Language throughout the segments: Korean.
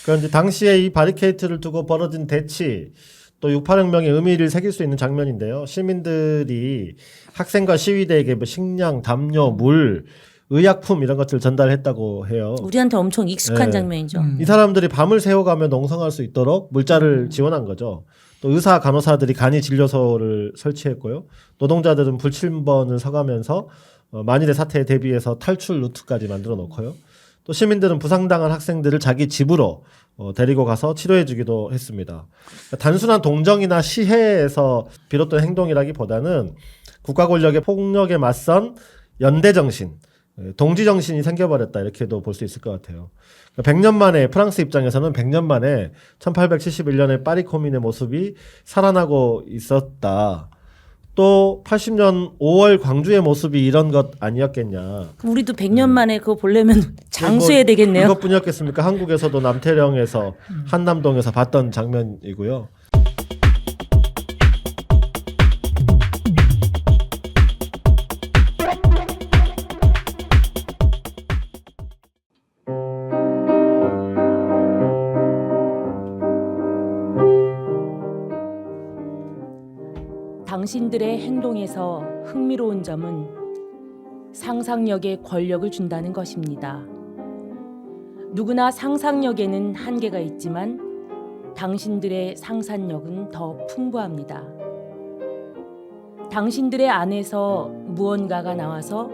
그런데 당시에 이 바리케이트를 두고 벌어진 대치 또 6.8혁명의 의미를 새길 수 있는 장면인데요. 시민들이 학생과 시위대에게 뭐 식량, 담요, 물, 의약품 이런 것들을 전달했다고 해요. 우리한테 엄청 익숙한 네. 장면이죠. 이 사람들이 밤을 새워가며 농성할 수 있도록 물자를 지원한 거죠. 또 의사, 간호사들이 간이 진료소를 설치했고요. 노동자들은 불침번을 서가면서 만일의 사태에 대비해서 탈출 루트까지 만들어 놓고요. 또 시민들은 부상당한 학생들을 자기 집으로 데리고 가서 치료해주기도 했습니다. 그러니까 단순한 동정이나 시해에서 비롯된 행동이라기보다는 국가 권력의 폭력에 맞선 연대 정신, 동지 정신이 생겨버렸다 이렇게도 볼 수 있을 것 같아요. 100년 만에 프랑스 입장에서는 100년 만에 1871년의 파리 코민의 모습이 살아나고 있었다. 또 80년 5월 광주의 모습이 이런 것 아니었겠냐. 우리도 100년 만에 그거 보려면 장수해야 되겠네요. 이것뿐이었겠습니까? 한국에서도 남태령에서 한남동에서 봤던 장면이고요. 당신들의 행동에서 흥미로운 점은 상상력에 권력을 준다는 것입니다. 누구나 상상력에는 한계가 있지만 당신들의 상상력은 더 풍부합니다. 당신들의 안에서 무언가가 나와서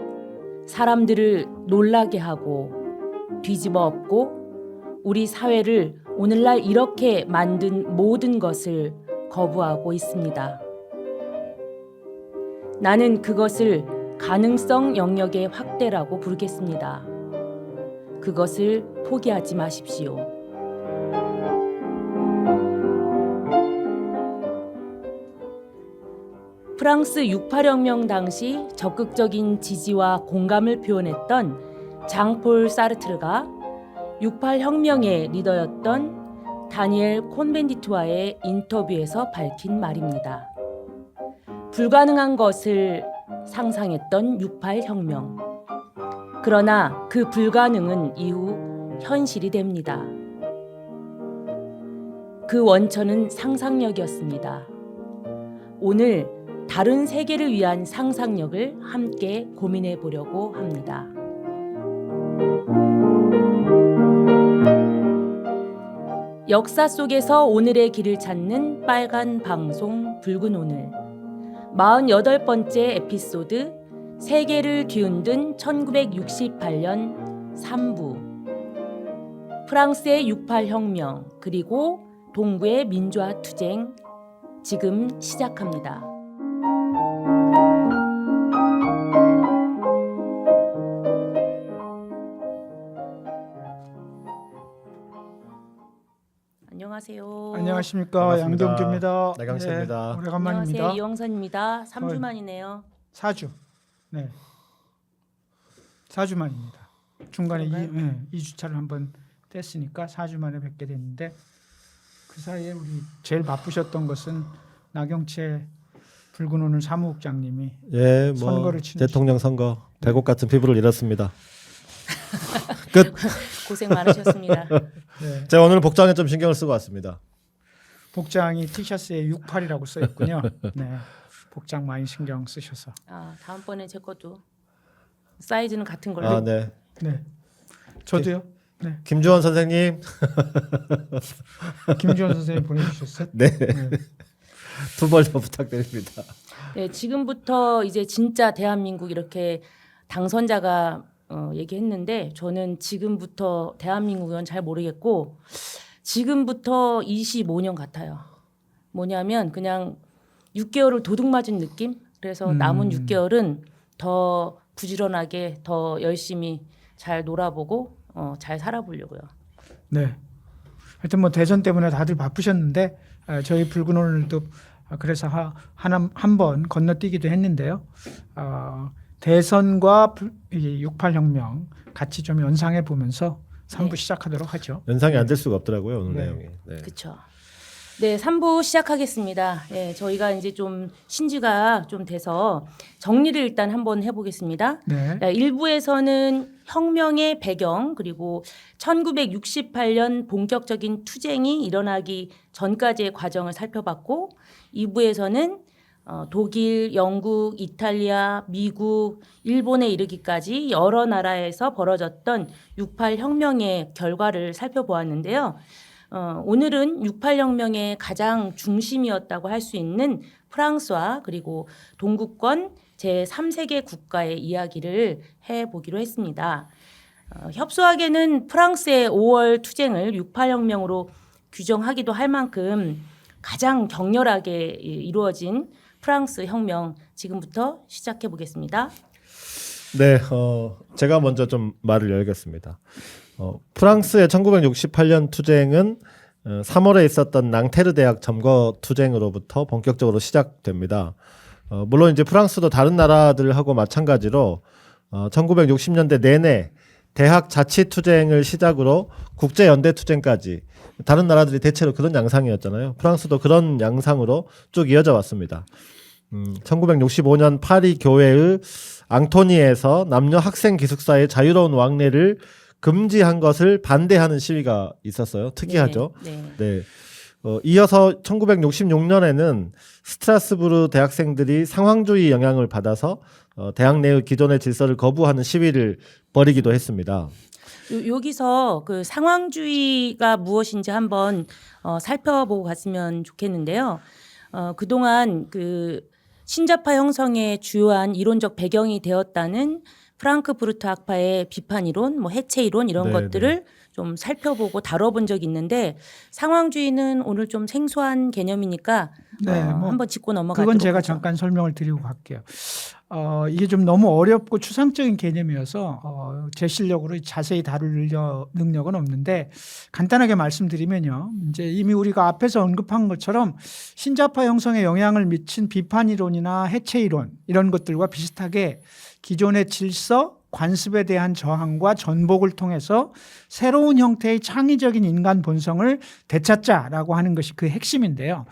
사람들을 놀라게 하고 뒤집어 엎고 우리 사회를 오늘날 이렇게 만든 모든 것을 거부하고 있습니다. 나는 그것을 가능성 영역의 확대라고 부르겠습니다. 그것을 포기하지 마십시오. 프랑스 6.8혁명 당시 적극적인 지지와 공감을 표현했던 장폴 사르트르가 6.8혁명의 리더였던 다니엘 콘벤디트와의 인터뷰에서 밝힌 말입니다. 불가능한 것을 상상했던 6.8혁명. 그러나 그 불가능은 이후 현실이 됩니다. 그 원천은 상상력이었습니다. 오늘 다른 세계를 위한 상상력을 함께 고민해 보려고 합니다. 역사 속에서 오늘의 길을 찾는 빨간 방송 붉은 오늘 48번째 에피소드 세계를 뒤흔든 1968년 3부 프랑스의 6.8혁명 그리고 동구의 민주화 투쟁 지금 시작합니다. 안녕하세요. 안녕하십니까. 반갑습니다. 양경주입니다. 나경씨입니다. 네, 오래간만입니다. 안녕하세요. 이영선입니다. 3주 만이네요. 4주. 네. 4주 만입니다. 중간에 그런가요? 2주차를 한번 뗐으니까 4주 만에 뵙게 됐는데 그 사이에 우리 제일 바쁘셨던 것은 나경채 붉은 오늘 사무국장님이 예, 뭐 선거를 치르시- 대통령 선거 배곡 같은 피부를 잃었습니다. 끝. 고생 많으셨습니다. 네, 제가 오늘 복장에 좀 신경을 쓰고 왔습니다. 복장이 티셔츠에 68이라고 써 있군요. 네. 복장 많이 신경 쓰셔서. 다음번에 제 것도 사이즈는 같은 걸로. 아, 네. 네. 저도요. 네. 김주원 선생님. 김주원 선생님 보내주셨어요. 네. 네. 두 번 더 부탁드립니다. 네, 지금부터 이제 진짜 대한민국 이렇게 당선자가 얘기했는데 저는 지금부터 대한민국은 잘 모르겠고 지금부터 25년 같아요. 뭐냐면 그냥 6개월을 도둑 맞은 느낌? 그래서 남은 6개월은 더 부지런하게 더 열심히 잘 놀아보고 잘 살아보려고요. 네. 하여튼 뭐 대선 때문에 다들 바쁘셨는데 저희 붉은 오늘도 그래서 한 번 건너뛰기도 했는데요. 대선과 6.8혁명 같이 좀 연상해 보면서 3부 네. 시작하도록 하죠. 연상이 안 될 수가 없더라고요 오늘 네. 내용이. 네. 그렇죠. 네, 3부 시작하겠습니다. 예, 저희가 이제 좀 신지가 좀 돼서 정리를 일단 한번 해보겠습니다. 네. 1부에서는 혁명의 배경 그리고 1968년 본격적인 투쟁이 일어나기 전까지의 과정을 살펴봤고 2부에서는 독일, 영국, 이탈리아, 미국, 일본에 이르기까지 여러 나라에서 벌어졌던 68 혁명의 결과를 살펴보았는데요. 오늘은 68 혁명의 가장 중심이었다고 할 수 있는 프랑스와 그리고 동구권 제3세계 국가의 이야기를 해보기로 했습니다. 협소하게는 프랑스의 5월 투쟁을 68 혁명으로 규정하기도 할 만큼 가장 격렬하게 이루어진 프랑스 혁명 지금부터 시작해 보겠습니다. 네, 제가 먼저 좀 말을 열겠습니다. 프랑스의 1968년 투쟁은 3월에 있었던 낭테르 대학 점거 투쟁으로부터 본격적으로 시작됩니다. 물론 이제 프랑스도 다른 나라들하고 마찬가지로 1960년대 내내 대학 자치 투쟁을 시작으로 국제 연대 투쟁까지 다른 나라들이 대체로 그런 양상이었잖아요. 프랑스도 그런 양상으로 쭉 이어져 왔습니다. 1965년 파리 교회의 앙토니에서 남녀 학생 기숙사의 자유로운 왕래를 금지한 것을 반대하는 시위가 있었어요. 특이하죠. 네. 이어서 1966년에는 스트라스부르 대학생들이 상황주의 영향을 받아서 대학 내의 기존의 질서를 거부하는 시위를 벌이기도 했습니다. 여기서 그 상황주의가 무엇인지 한번 살펴보고 갔으면 좋겠는데요. 그동안 그 신자파 형성의 주요한 이론적 배경이 되었다는 프랑크푸르트 학파의 비판 이론, 뭐 해체 이론 이런 것들을 좀 살펴보고 다뤄본 적이 있는데 상황주의는 오늘 좀 생소한 개념이니까 한번 짚고 넘어가도록 그건 제가 하죠. 잠깐 설명을 드리고 갈게요. 이게 좀 너무 어렵고 추상적인 개념이어서 제 실력으로 자세히 다룰 능력은 없는데 간단하게 말씀드리면요. 이제 이미 우리가 앞에서 언급한 것처럼 신자파 형성에 영향을 미친 비판 이론이나 해체 이론 이런 것들과 비슷하게 기존의 질서, 관습에 대한 저항과 전복을 통해서 새로운 형태의 창의적인 인간 본성을 되찾자라고 하는 것이 그 핵심인데요.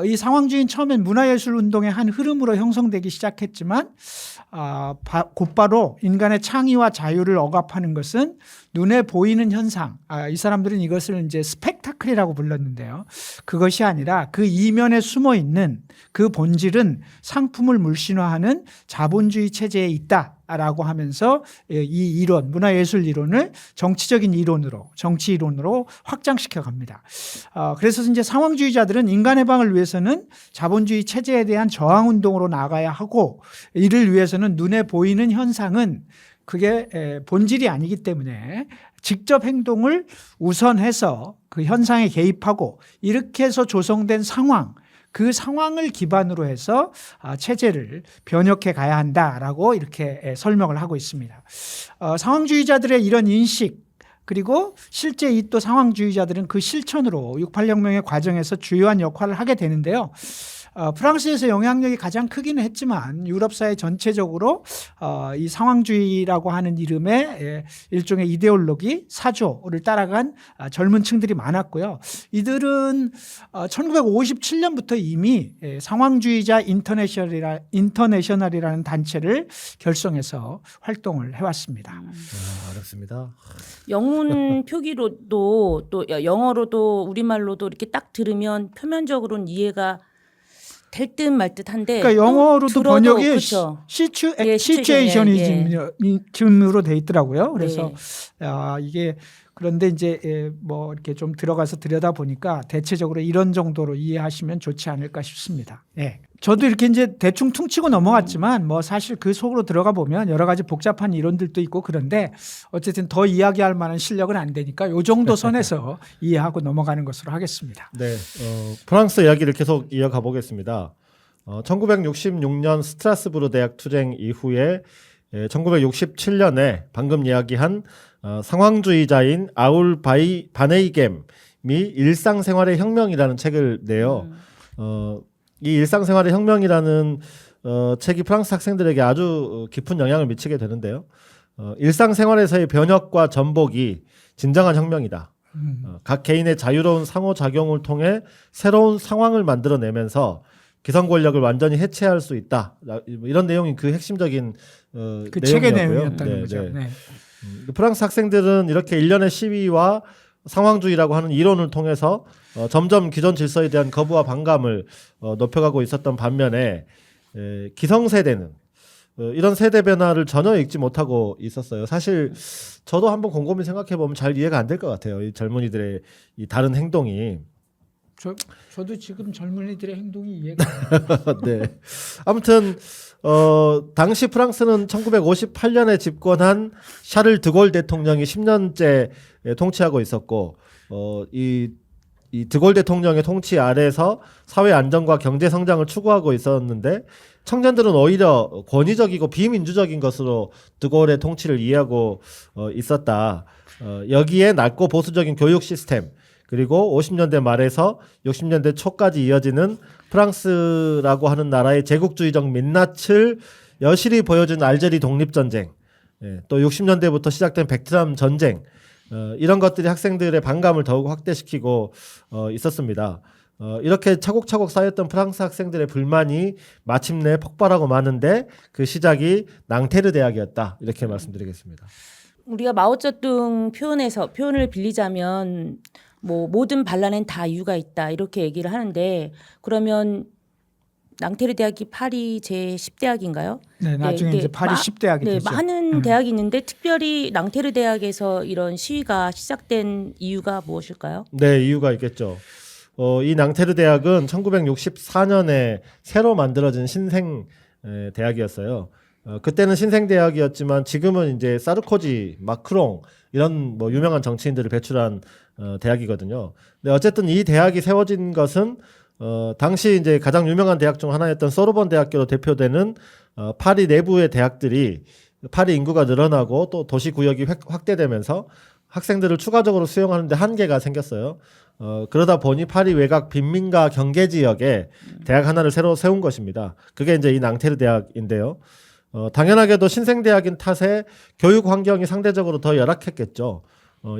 이 상황주의는 처음엔 문화예술 운동의 한 흐름으로 형성되기 시작했지만 곧바로 인간의 창의와 자유를 억압하는 것은 눈에 보이는 현상, 이 사람들은 이것을 이제 스펙타클이라고 불렀는데요. 그것이 아니라 그 이면에 숨어 있는 그 본질은 상품을 물신화하는 자본주의 체제에 있다라고 하면서 이 이론, 문화예술 이론을 정치적인 이론으로, 정치 이론으로 확장시켜 갑니다. 그래서 이제 상황주의자들은 인간 해방을 위해서는 자본주의 체제에 대한 저항 운동으로 나가야 하고 이를 위해서는 눈에 보이는 현상은 그게 본질이 아니기 때문에 직접 행동을 우선해서 그 현상에 개입하고 이렇게 해서 조성된 상황, 그 상황을 기반으로 해서 체제를 변혁해 가야 한다라고 이렇게 설명을 하고 있습니다. 상황주의자들의 이런 인식 그리고 실제 이 또 상황주의자들은 그 실천으로 68혁명의 과정에서 주요한 역할을 하게 되는데요. 프랑스에서 영향력이 가장 크기는 했지만 유럽 사회 전체적으로 이 상황주의라고 하는 이름의 일종의 이데올로기, 사조를 따라간 젊은 층들이 많았고요. 이들은 1957년부터 이미 상황주의자 인터내셔널이라는 단체를 결성해서 활동을 해왔습니다. 어렵습니다. 영문 표기로도 또 영어로도 우리말로도 이렇게 딱 들으면 표면적으로는 이해가 될 듯 말 듯한데 그러니까 영어로도 번역이 시츄에이셔니즘으로 돼 있더라고요. 그래서 이게 그런데 이제 뭐 이렇게 좀 들어가서 들여다 보니까 대체적으로 이런 정도로 이해하시면 좋지 않을까 싶습니다. 네. 저도 이렇게 이제 대충 퉁치고 넘어갔지만 뭐 사실 그 속으로 들어가 보면 여러 가지 복잡한 이론들도 있고 그런데 어쨌든 더 이야기할 만한 실력은 안 되니까 요 정도 선에서 이해하고 넘어가는 것으로 하겠습니다. 네, 프랑스 이야기를 계속 이어가 보겠습니다. 1966년 스트라스부르 대학 투쟁 이후에 1967년에 방금 이야기한 상황주의자인 아울 바네이겜이 일상생활의 혁명이라는 책을 내요. 이 일상생활의 혁명이라는 책이 프랑스 학생들에게 아주 깊은 영향을 미치게 되는데요. 일상생활에서의 변혁과 전복이 진정한 혁명이다. 각 개인의 자유로운 상호작용을 통해 새로운 상황을 만들어내면서 기성 권력을 완전히 해체할 수 있다. 이런 내용이 그 핵심적인 그 책의 내용이었고요. 내용이었다는 거죠. 네. 프랑스 학생들은 이렇게 일련의 시위와 상황주의라고 하는 이론을 통해서 점점 기존 질서에 대한 거부와 반감을 높여가고 있었던 반면에 기성세대는 이런 세대 변화를 전혀 읽지 못하고 있었어요. 사실 저도 한번 곰곰이 생각해 보면 잘 이해가 안 될 것 같아요. 이 젊은이들의 이 다른 행동이. 저도 지금 젊은이들의 행동이 이해가 안 네. 아무튼 당시 프랑스는 1958년에 집권한 샤를 드골 대통령이 10년째 통치하고 있었고 이 드골 대통령의 통치 아래에서 사회 안정과 경제 성장을 추구하고 있었는데 청년들은 오히려 권위적이고 비민주적인 것으로 드골의 통치를 이해하고 있었다. 여기에 낮고 보수적인 교육 시스템 그리고 50년대 말에서 60년대 초까지 이어지는 프랑스라고 하는 나라의 제국주의적 민낯을 여실히 보여준 알제리 독립전쟁, 또 60년대부터 시작된 베트남 전쟁, 이런 것들이 학생들의 반감을 더욱 확대시키고 있었습니다. 이렇게 차곡차곡 쌓였던 프랑스 학생들의 불만이 마침내 폭발하고 마는데 그 시작이 낭테르 대학이었다. 이렇게 말씀드리겠습니다. 우리가 마오쩌둥 표현을 빌리자면 뭐 모든 반란엔 다 이유가 있다 이렇게 얘기를 하는데 그러면 낭테르 대학이 파리 제10대학인가요? 네, 나중에 이제 파리 10대학이 네, 되죠. 많은 대학이 있는데 특별히 낭테르 대학에서 이런 시위가 시작된 이유가 무엇일까요? 네, 이유가 있겠죠. 이 낭테르 대학은 1964년에 새로 만들어진 신생 대학이었어요. 그때는 신생 대학이었지만 지금은 이제 사르코지, 마크롱 이런 뭐 유명한 정치인들을 배출한 대학이거든요. 근데 어쨌든 이 대학이 세워진 것은 당시 이제 가장 유명한 대학 중 하나였던 소르본 대학교로 대표되는 파리 내부의 대학들이 파리 인구가 늘어나고 또 도시 구역이 확대되면서 학생들을 추가적으로 수용하는데 한계가 생겼어요. 그러다 보니 파리 외곽 빈민가 경계 지역에 대학 하나를 새로 세운 것입니다. 그게 이제 이 낭테르 대학인데요. 당연하게도 신생대학인 탓에 교육 환경이 상대적으로 더 열악했겠죠.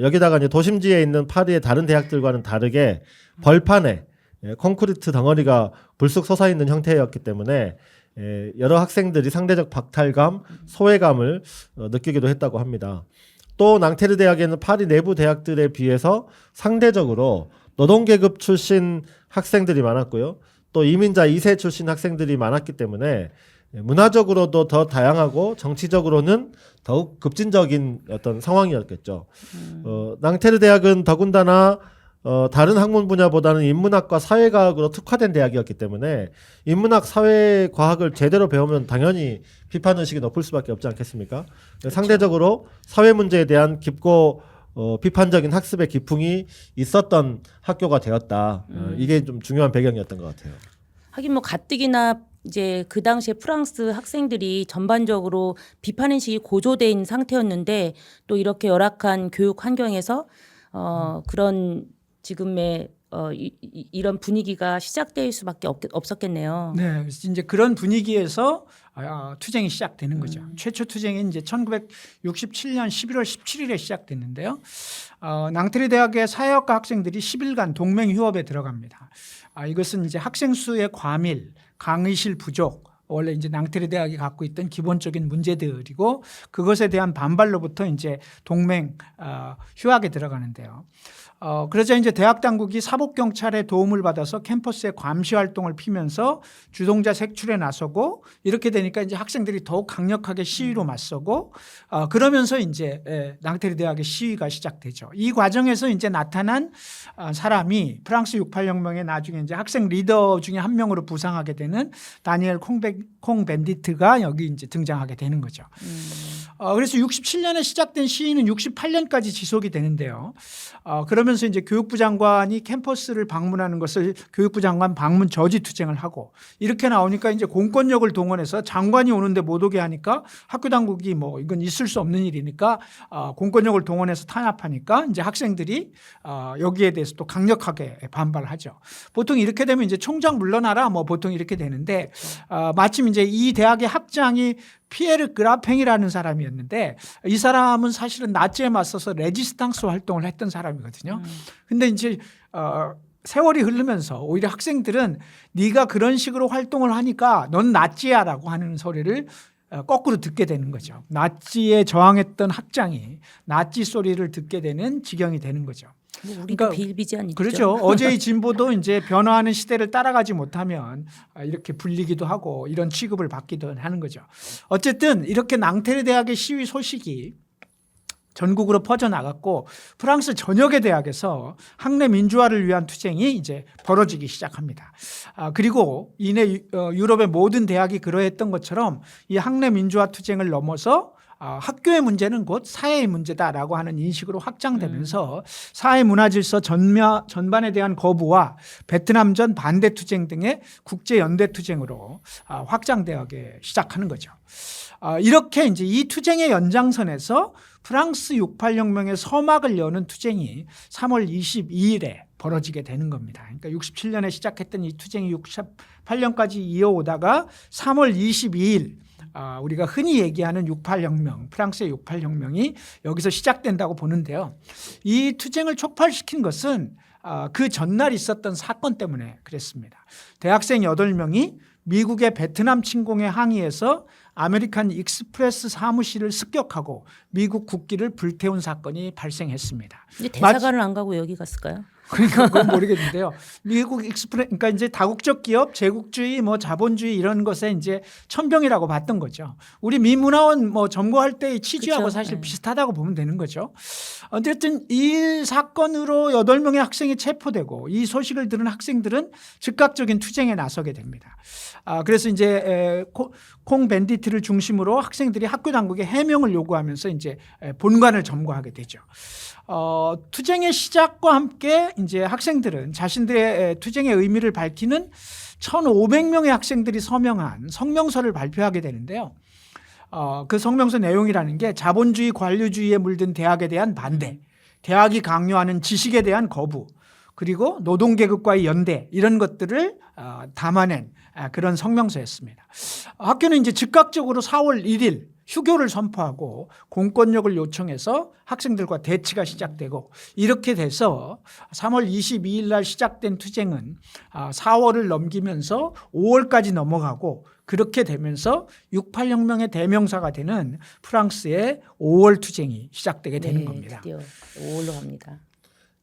여기다가 이제 도심지에 있는 파리의 다른 대학들과는 다르게 벌판에 콘크리트 덩어리가 불쑥 솟아있는 형태였기 때문에 여러 학생들이 상대적 박탈감, 소외감을 느끼기도 했다고 합니다. 또 낭테르 대학에는 파리 내부 대학들에 비해서 상대적으로 노동계급 출신 학생들이 많았고요. 또 이민자 2세 출신 학생들이 많았기 때문에 문화적으로도 더 다양하고 정치적으로는 더욱 급진적인 어떤 상황이었겠죠. 낭테르 대학은 더군다나 다른 학문 분야보다는 인문학과 사회과학으로 특화된 대학이었기 때문에 인문학 사회과학을 제대로 배우면 당연히 비판의식이 높을 수밖에 없지 않겠습니까? 그렇죠. 상대적으로 사회 문제에 대한 깊고 비판적인 학습의 기풍이 있었던 학교가 되었다. 이게 좀 중요한 배경이었던 것 같아요. 하긴 뭐 가뜩이나 이제 그 당시에 프랑스 학생들이 전반적으로 비판의식이 고조돼 있는 상태였는데 또 이렇게 열악한 교육 환경에서 그런 지금의 이런 분위기가 시작될 수밖에 없었겠네요. 네, 이제 그런 분위기에서 투쟁이 시작되는 거죠. 최초 투쟁이 이제 1967년 11월 17일에 시작됐는데요. 낭테르 대학의 사회학과 학생들이 10일간 동맹 휴업에 들어갑니다. 이것은 이제 학생 수의 과밀, 강의실 부족, 원래 이제 낭테르 대학이 갖고 있던 기본적인 문제들이고 그것에 대한 반발로부터 이제 동맹 휴학에 들어가는데요. 그러자 이제 대학 당국이 사복 경찰의 도움을 받아서 캠퍼스에 감시 활동을 피면서 주동자 색출에 나서고 이렇게 되니까 이제 학생들이 더욱 강력하게 시위로 맞서고 그러면서 이제 낭테르 대학의 시위가 시작되죠. 이 과정에서 이제 나타난 사람이 프랑스 68혁명의 나중에 이제 학생 리더 중에 한 명으로 부상하게 되는 다니엘 콩벤디트가 여기 이제 등장하게 되는 거죠. 그래서 67년에 시작된 시위는 68년까지 지속이 되는데요. 그러면서 이제 교육부 장관이 캠퍼스를 방문하는 것을 교육부 장관 방문 저지 투쟁을 하고 이렇게 나오니까 이제 공권력을 동원해서 장관이 오는데 못 오게 하니까 학교 당국이 뭐 이건 있을 수 없는 일이니까 공권력을 동원해서 탄압하니까 이제 학생들이 여기에 대해서 또 강력하게 반발하죠. 보통 이렇게 되면 이제 총장 물러나라 뭐 보통 이렇게 되는데 마침 이제 이 대학의 학장이 피에르 그라팽이라는 사람이었는데 이 사람은 사실은 나치에 맞서서 레지스탕스 활동을 했던 사람이거든요. 근데 이제 세월이 흐르면서 오히려 학생들은 네가 그런 식으로 활동을 하니까 넌 나치야라고 하는 소리를 거꾸로 듣게 되는 거죠. 나치에 저항했던 학장이 나치 소리를 듣게 되는 지경이 되는 거죠. 뭐 우리도 그러니까 비일비재한 일이죠. 그렇죠. 어제의 진보도 이제 변화하는 시대를 따라가지 못하면 이렇게 불리기도 하고 이런 취급을 받기도 하는 거죠. 어쨌든 이렇게 낭테르 대학의 시위 소식이 전국으로 퍼져나갔고 프랑스 전역의 대학에서 학내 민주화를 위한 투쟁이 이제 벌어지기 시작합니다. 그리고 이내 유럽의 모든 대학이 그러했던 것처럼 이 학내 민주화 투쟁을 넘어서 학교의 문제는 곧 사회의 문제다라고 하는 인식으로 확장되면서 사회 문화 질서 전반에 대한 거부와 베트남전 반대 투쟁 등의 국제 연대 투쟁으로 확장되기 시작하는 거죠. 이렇게 이제 이 투쟁의 연장선에서 프랑스 68혁명의 서막을 여는 투쟁이 3월 22일에 벌어지게 되는 겁니다. 그러니까 67년에 시작했던 이 투쟁이 68년까지 이어오다가 3월 22일 우리가 흔히 얘기하는 68혁명, 프랑스의 68혁명이 여기서 시작된다고 보는데요. 이 투쟁을 촉발시킨 것은 그 전날 있었던 사건 때문에 그랬습니다. 대학생 8명이 미국의 베트남 침공에 항의해서 아메리칸 익스프레스 사무실을 습격하고 미국 국기를 불태운 사건이 발생했습니다. 근데 대사관을 안 가고 여기 갔을까요? 그러니까 그건 모르겠는데요. 미국 익스프레스, 그러니까 이제 다국적 기업, 제국주의, 뭐 자본주의 이런 것에 이제 천병이라고 봤던 거죠. 우리 미문화원 뭐 점거할 때의 취지하고 그쵸. 사실 네. 비슷하다고 보면 되는 거죠. 어쨌든 이 사건으로 8명의 학생이 체포되고 이 소식을 들은 학생들은 즉각적인 투쟁에 나서게 됩니다. 그래서 이제 콩 밴디트를 중심으로 학생들이 학교 당국에 해명을 요구하면서 이제 본관을 점거하게 되죠. 투쟁의 시작과 함께 이제 학생들은 자신들의 투쟁의 의미를 밝히는 1,500명의 학생들이 서명한 성명서를 발표하게 되는데요. 그 성명서 내용이라는 게 자본주의 관료주의에 물든 대학에 대한 반대, 대학이 강요하는 지식에 대한 거부, 그리고 노동계급과의 연대 이런 것들을 담아낸 그런 성명서였습니다. 학교는 이제 즉각적으로 4월 1일 휴교를 선포하고 공권력을 요청해서 학생들과 대치가 시작되고 이렇게 돼서 3월 22일 날 시작된 투쟁은 4월을 넘기면서 5월까지 넘어가고 그렇게 되면서 68혁명의 대명사가 되는 프랑스의 5월 투쟁이 시작되게 되는 겁니다. 드디어 5월로 갑니다.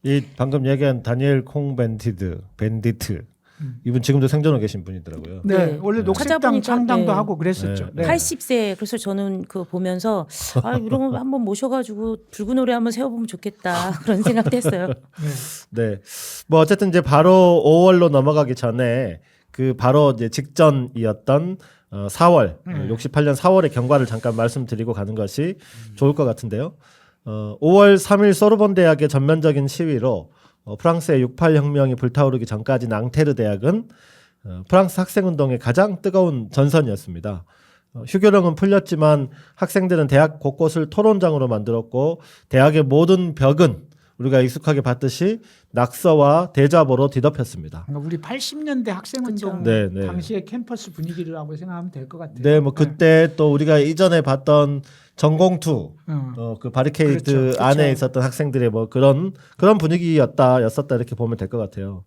이 방금 얘기한 다니엘 콩 밴디트 이분 지금도 생존하고 계신 분이더라고요. 네, 네. 원래 녹색당 찾아보니까, 창당도 네. 하고 그랬었죠. 네. 네. 80세. 그래서 저는 그거 보면서 이런 거 한번 모셔가지고 붉은 오래 한번 세워보면 좋겠다 그런 생각도 했어요. 네. 뭐 어쨌든 이제 바로 5월로 넘어가기 전에 그 바로 이제 직전이었던 4월 68년 4월의 경과를 잠깐 말씀드리고 가는 것이 좋을 것 같은데요. 5월 3일 소르본 대학의 전면적인 시위로 프랑스의 68혁명이 불타오르기 전까지 낭테르 대학은 프랑스 학생운동의 가장 뜨거운 전선이었습니다. 휴교령은 풀렸지만 학생들은 대학 곳곳을 토론장으로 만들었고 대학의 모든 벽은 우리가 익숙하게 봤듯이 낙서와 대자보로 뒤덮였습니다. 그러니까 우리 80년대 학생운동 네, 네. 당시의 캠퍼스 분위기라고 생각하면 될 것 같아요. 네, 뭐 그때 또 우리가 이전에 봤던 전공투 그 바리케이드 그렇죠. 안에 있었던 학생들의 뭐 그런 분위기였다 이렇게 보면 될 것 같아요.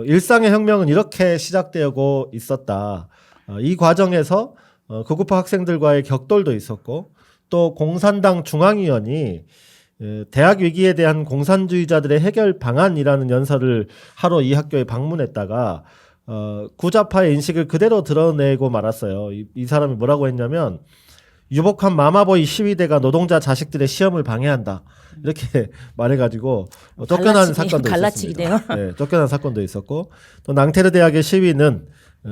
일상의 혁명은 이렇게 시작되고 있었다. 이 과정에서 극우파 학생들과의 격돌도 있었고 또 공산당 중앙위원이 대학 위기에 대한 공산주의자들의 해결 방안이라는 연설을 하러 이 학교에 방문했다가 구좌파의 인식을 그대로 드러내고 말았어요. 이 사람이 뭐라고 했냐면 유복한 마마보이 시위대가 노동자 자식들의 시험을 방해한다 이렇게 말해가지고 쫓겨난 사건도 갈라치기네요. 있었습니다. 네, 쫓겨난 사건도 있었고 또 낭테르 대학의 시위는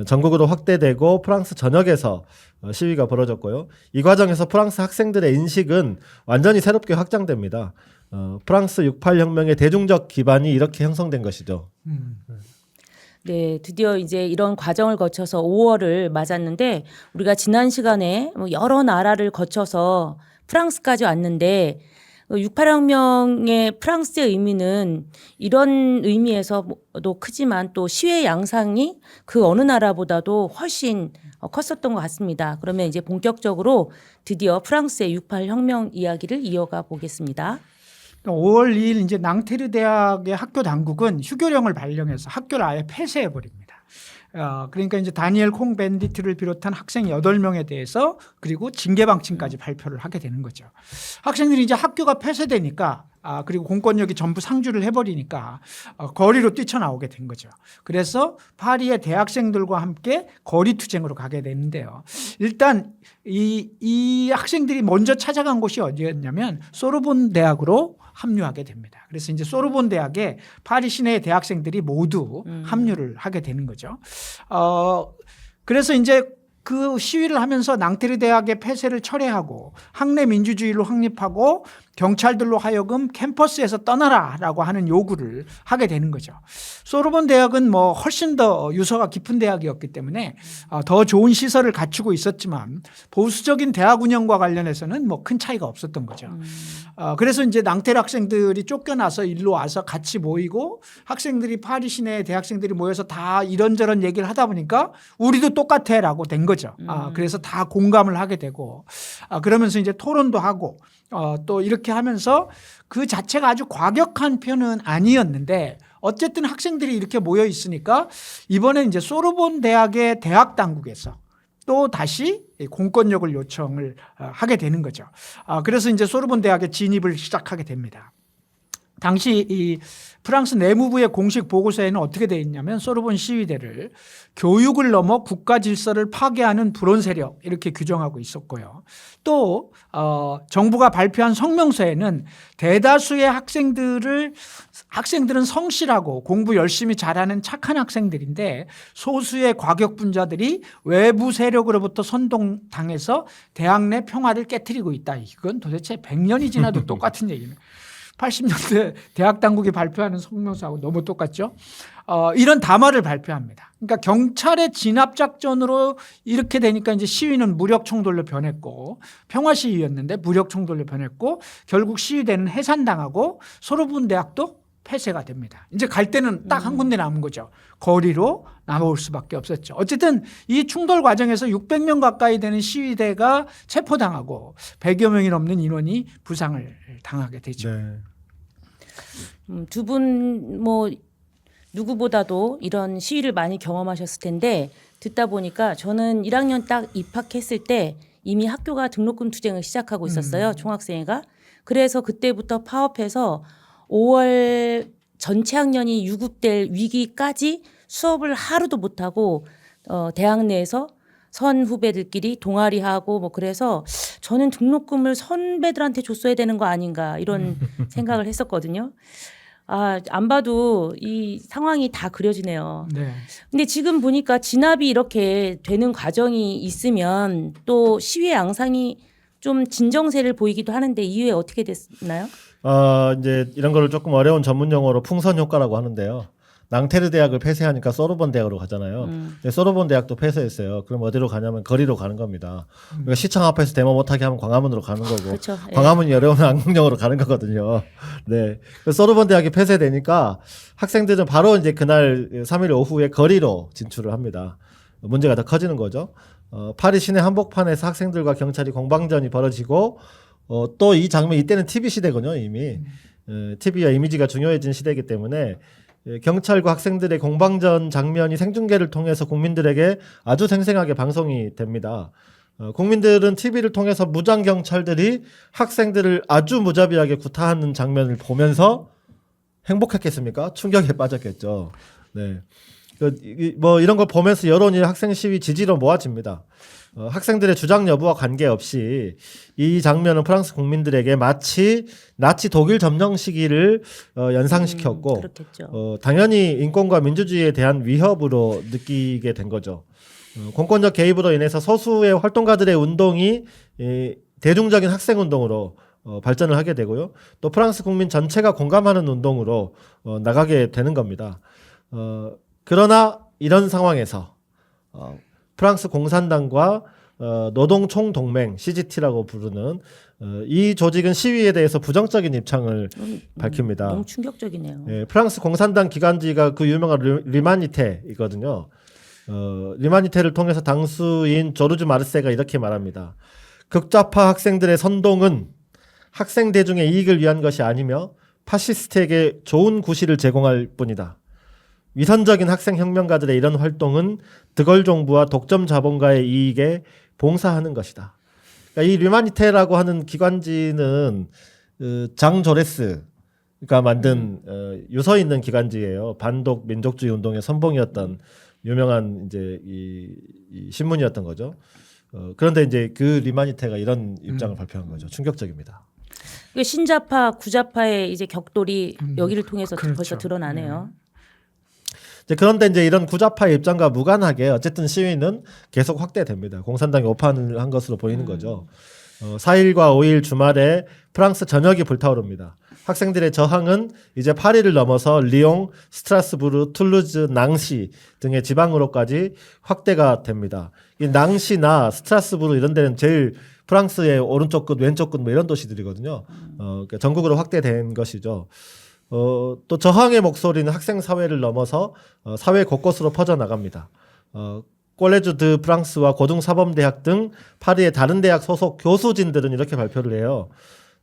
전국으로 확대되고 프랑스 전역에서 시위가 벌어졌고요. 이 과정에서 프랑스 학생들의 인식은 완전히 새롭게 확장됩니다. 프랑스 68혁명의 대중적 기반이 이렇게 형성된 것이죠. 네, 드디어 이제 이런 과정을 거쳐서 5월을 맞았는데 우리가 지난 시간에 뭐 여러 나라를 거쳐서 프랑스까지 왔는데 68혁명의 프랑스의 의미는 이런 의미에서도 크지만 또 시의 양상이 그 어느 나라보다도 훨씬 컸었던 것 같습니다. 그러면 이제 본격적으로 드디어 프랑스의 68혁명 이야기를 이어가 보겠습니다. 5월 2일 이제 낭테르 대학의 학교 당국은 휴교령을 발령해서 학교를 아예 폐쇄해 버립니다. 그러니까 이제 다니엘 콩 벤디트를 비롯한 학생 8명에 대해서 그리고 징계 방침까지 발표를 하게 되는 거죠. 학생들이 이제 학교가 폐쇄되니까 그리고 공권력이 전부 상주를 해버리니까 거리로 뛰쳐나오게 된 거죠. 그래서 파리의 대학생들과 함께 거리 투쟁으로 가게 되는데요. 일단 이 학생들이 먼저 찾아간 곳이 어디였냐면 소르본 대학으로 합류하게 됩니다. 그래서 이제 소르본 대학에 파리 시내의 대학생들이 모두 합류를 하게 되는 거죠. 그래서 이제 그 시위를 하면서 낭테르 대학의 폐쇄를 철회하고 학내 민주주의를 확립하고 경찰들로 하여금 캠퍼스에서 떠나라라고 하는 요구를 하게 되는 거죠. 소르본 대학은 뭐 훨씬 더 유서가 깊은 대학이었기 때문에 더 좋은 시설을 갖추고 있었지만 보수적인 대학 운영과 관련해서는 뭐 큰 차이가 없었던 거죠. 그래서 이제 낭테르 학생들이 쫓겨나서 일로 와서 같이 모이고 학생들이 파리 시내 대학생들이 모여서 다 이런저런 얘기를 하다 보니까 우리도 똑같아라고 된 거죠. 그래서 다 공감을 하게 되고 그러면서 이제 토론도 하고 또 이렇게 하면서 그 자체가 아주 과격한 표현은 아니었는데 어쨌든 학생들이 이렇게 모여 있으니까 이번에 이제 소르본 대학의 대학 당국에서 또 다시 공권력을 요청을 하게 되는 거죠. 그래서 이제 소르본 대학에 진입을 시작하게 됩니다. 당시 이 프랑스 내무부의 공식 보고서에는 어떻게 되어 있냐면 소르본 시위대를 교육을 넘어 국가 질서를 파괴하는 불온 세력 이렇게 규정하고 있었고요. 또 정부가 발표한 성명서에는 대다수의 학생들은 성실하고 공부 열심히 잘하는 착한 학생들인데 소수의 과격분자들이 외부 세력으로부터 선동당해서 대학 내 평화를 깨트리고 있다. 이건 도대체 100년이 지나도 똑같은 얘기네. 80년대 대학 당국이 발표하는 성명서하고 너무 똑같죠. 이런 담화를 발표합니다. 그러니까 경찰의 진압 작전으로 이렇게 되니까 이제 시위는 무력 총돌로 변했고 평화 시위였는데 무력 총돌로 변했고 결국 시위대는 해산당하고 소르본 대학도 폐쇄가 됩니다. 이제 갈 때는 딱 한 군데 남은 거죠. 거리로 나올 수밖에 없었죠. 어쨌든 이 충돌 과정에서 600명 가까이 되는 시위대가 체포당하고 100여 명이 넘는 인원이 부상을 당하게 되죠. 네. 두 분 뭐 누구보다도 이런 시위를 많이 경험하셨을 텐데 듣다 보니까 저는 1학년 딱 입학했을 때 이미 학교가 등록금 투쟁을 시작하고 있었어요. 총학생회가. 그래서 그때부터 파업해서 5월 전체 학년이 유급될 위기까지 수업을 하루도 못하고 대학 내에서 선 후배들끼리 동아리하고 뭐 그래서 저는 등록금을 선배들한테 줬어야 되는 거 아닌가 이런 생각을 했었거든요. 안 봐도 이 상황이 다 그려지네요. 네. 근데 지금 보니까 진압이 이렇게 되는 과정이 있으면 또 시위의 양상이 좀 진정세를 보이기도 하는데 이후에 어떻게 됐나요? 이제 이런 거를 조금 어려운 전문 용어로 풍선 효과라고 하는데요. 낭테르 대학을 폐쇄하니까 소르본 대학으로 가잖아요. 근데 소르본 대학도 폐쇄했어요. 그럼 어디로 가냐면 거리로 가는 겁니다. 그러니까 시청 앞에서 데모 못하게 하면 광화문으로 가는 거고, 그렇죠. 예. 광화문이 어려우면 안국역으로 가는 거거든요. 네, 그래서 소르본 대학이 폐쇄되니까 학생들은 바로 이제 그날 3일 오후에 거리로 진출을 합니다. 문제가 더 커지는 거죠. 파리 시내 한복판에서 학생들과 경찰이 공방전이 벌어지고 또 이 장면 이때는 TV 시대거든요. 이미 TV와 이미지가 중요해진 시대이기 때문에 경찰과 학생들의 공방전 장면이 생중계를 통해서 국민들에게 아주 생생하게 방송이 됩니다. 국민들은 TV를 통해서 무장 경찰들이 학생들을 아주 무자비하게 구타하는 장면을 보면서 행복했겠습니까? 충격에 빠졌겠죠. 네. 뭐 이런 걸 보면서 여론이 학생 시위 지지로 모아집니다. 학생들의 주장 여부와 관계없이 이 장면은 프랑스 국민들에게 마치 나치 독일 점령 시기를 연상시켰고 당연히 인권과 민주주의에 대한 위협으로 느끼게 된 거죠. 공권력 개입으로 인해서 소수의 활동가들의 운동이 대중적인 학생 운동으로 발전을 하게 되고요. 또 프랑스 국민 전체가 공감하는 운동으로 나가게 되는 겁니다. 그러나 이런 상황에서 프랑스 공산당과 노동총동맹 CGT라고 부르는 이 조직은 시위에 대해서 부정적인 입장을 밝힙니다. 너무 충격적이네요. 예, 프랑스 공산당 기관지가 그 유명한 리마니테이거든요. 리마니테를 통해서 당수인 조르주 마르세가 이렇게 말합니다. 극좌파 학생들의 선동은 학생 대중의 이익을 위한 것이 아니며 파시스트에게 좋은 구실을 제공할 뿐이다. 위선적인 학생 혁명가들의 이런 활동은 드걸 정부와 독점 자본가의 이익에 봉사하는 것이다. 그러니까 이 르마니테라고 하는 기관지는 장 조레스가 만든 유서 있는 기관지예요. 반독 민족주의 운동의 선봉이었던 유명한 이제 이 신문이었던 거죠. 그런데 이제 그 르마니테가 이런 입장을 발표한 거죠. 충격적입니다. 그 신자파, 구자파의 이제 격돌이 여기를 통해서 그렇죠. 벌써 드러나네요. 그런데 이제 이런 구좌파의 입장과 무관하게 어쨌든 시위는 계속 확대됩니다. 공산당이 오판을 한 것으로 보이는 거죠. 4일과 5일 주말에 프랑스 전역이 불타오릅니다. 학생들의 저항은 이제 파리를 넘어서 리옹, 스트라스부르, 툴루즈, 낭시 등의 지방으로까지 확대가 됩니다. 이 낭시나 스트라스부르 이런 데는 제일 프랑스의 오른쪽 끝, 왼쪽 끝 뭐 이런 도시들이거든요. 그러니까 전국으로 확대된 것이죠. 또 저항의 목소리는 학생 사회를 넘어서 사회 곳곳으로 퍼져나갑니다. 꼴레주 드 프랑스와 고등사범대학 등 파리의 다른 대학 소속 교수진들은 이렇게 발표를 해요.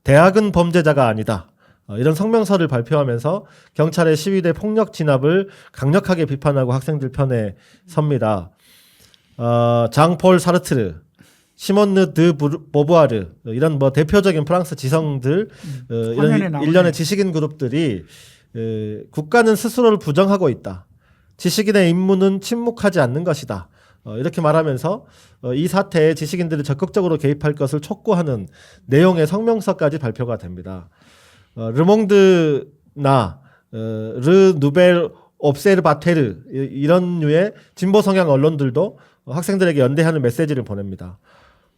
대학은 범죄자가 아니다. 이런 성명서를 발표하면서 경찰의 시위대 폭력 진압을 강력하게 비판하고 학생들 편에 섭니다. 장폴 사르트르, 시몬느 드 보부아르 이런 뭐 대표적인 프랑스 지성들 이런 일련의 지식인 그룹들이 국가는 스스로를 부정하고 있다. 지식인의 임무는 침묵하지 않는 것이다. 이렇게 말하면서 이 사태에 지식인들이 적극적으로 개입할 것을 촉구하는 내용의 성명서까지 발표가 됩니다. 르몽드나 르 누벨 옵세르바테르 이런 류의 진보 성향 언론들도 학생들에게 연대하는 메시지를 보냅니다.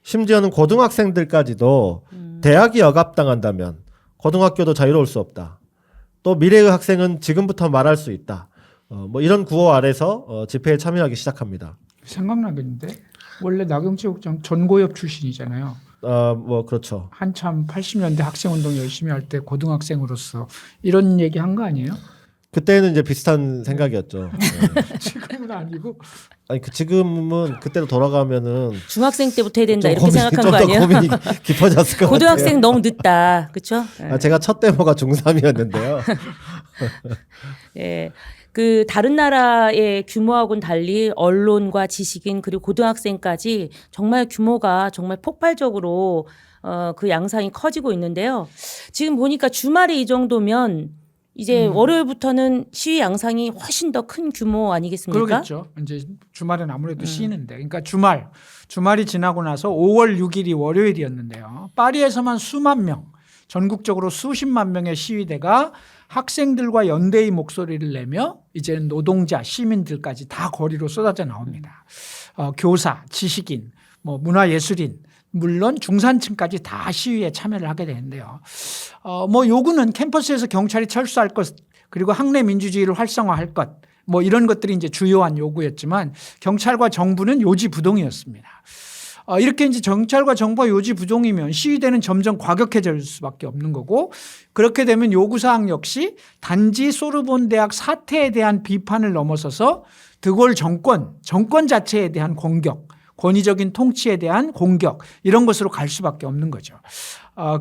심지어는 고등학생들까지도 대학이 억압당한다면 고등학교도 자유로울 수 없다. 또 미래의 학생은 지금부터 말할 수 있다. 뭐 이런 구호 아래서 집회에 참여하기 시작합니다. 생각나겠는데 원래 나경채 국장 전고엽 출신이잖아요. 뭐 그렇죠. 한참 80년대 학생운동 열심히 할 때 고등학생으로서 이런 얘기 한 거 아니에요? 그때는 이제 비슷한 생각이었죠. 네. 지금은 아니고. 아니 지금은 그때로 돌아가면은 중학생 때부터 해야 된다 좀 이렇게 생각한 거 좀 더 아니에요? 고민이 깊어졌을 것 고등학생 같아요. 너무 늦다, 그렇죠? 제가 첫 데모가 중3이었는데요. 예. 그 다른 나라의 규모하고는 달리 언론과 지식인 그리고 고등학생까지 정말 규모가 정말 폭발적으로 그 양상이 커지고 있는데요. 지금 보니까 주말에 이 정도면 이제 월요일부터는 시위 양상이 훨씬 더 큰 규모 아니겠습니까? 그러겠죠. 이제 주말은 아무래도 쉬는데. 그러니까 주말이 지나고 나서 5월 6일이 월요일이었는데요. 파리에서만 수만 명, 전국적으로 수십만 명의 시위대가 학생들과 연대의 목소리를 내며 이제는 노동자, 시민들까지 다 거리로 쏟아져 나옵니다. 교사, 지식인, 뭐 문화예술인, 물론 중산층까지 다 시위에 참여를 하게 되는데요. 뭐 요구는 캠퍼스에서 경찰이 철수할 것, 그리고 학내 민주주의를 활성화할 것, 뭐 이런 것들이 이제 주요한 요구였지만 경찰과 정부는 요지부동이었습니다. 이렇게 이제 경찰과 정부가 요지부동이면 시위대는 점점 과격해질 수밖에 없는 거고, 그렇게 되면 요구사항 역시 단지 소르본 대학 사태에 대한 비판을 넘어서서 드골 정권 자체에 대한 공격, 권위적인 통치에 대한 공격 이런 것으로 갈 수밖에 없는 거죠.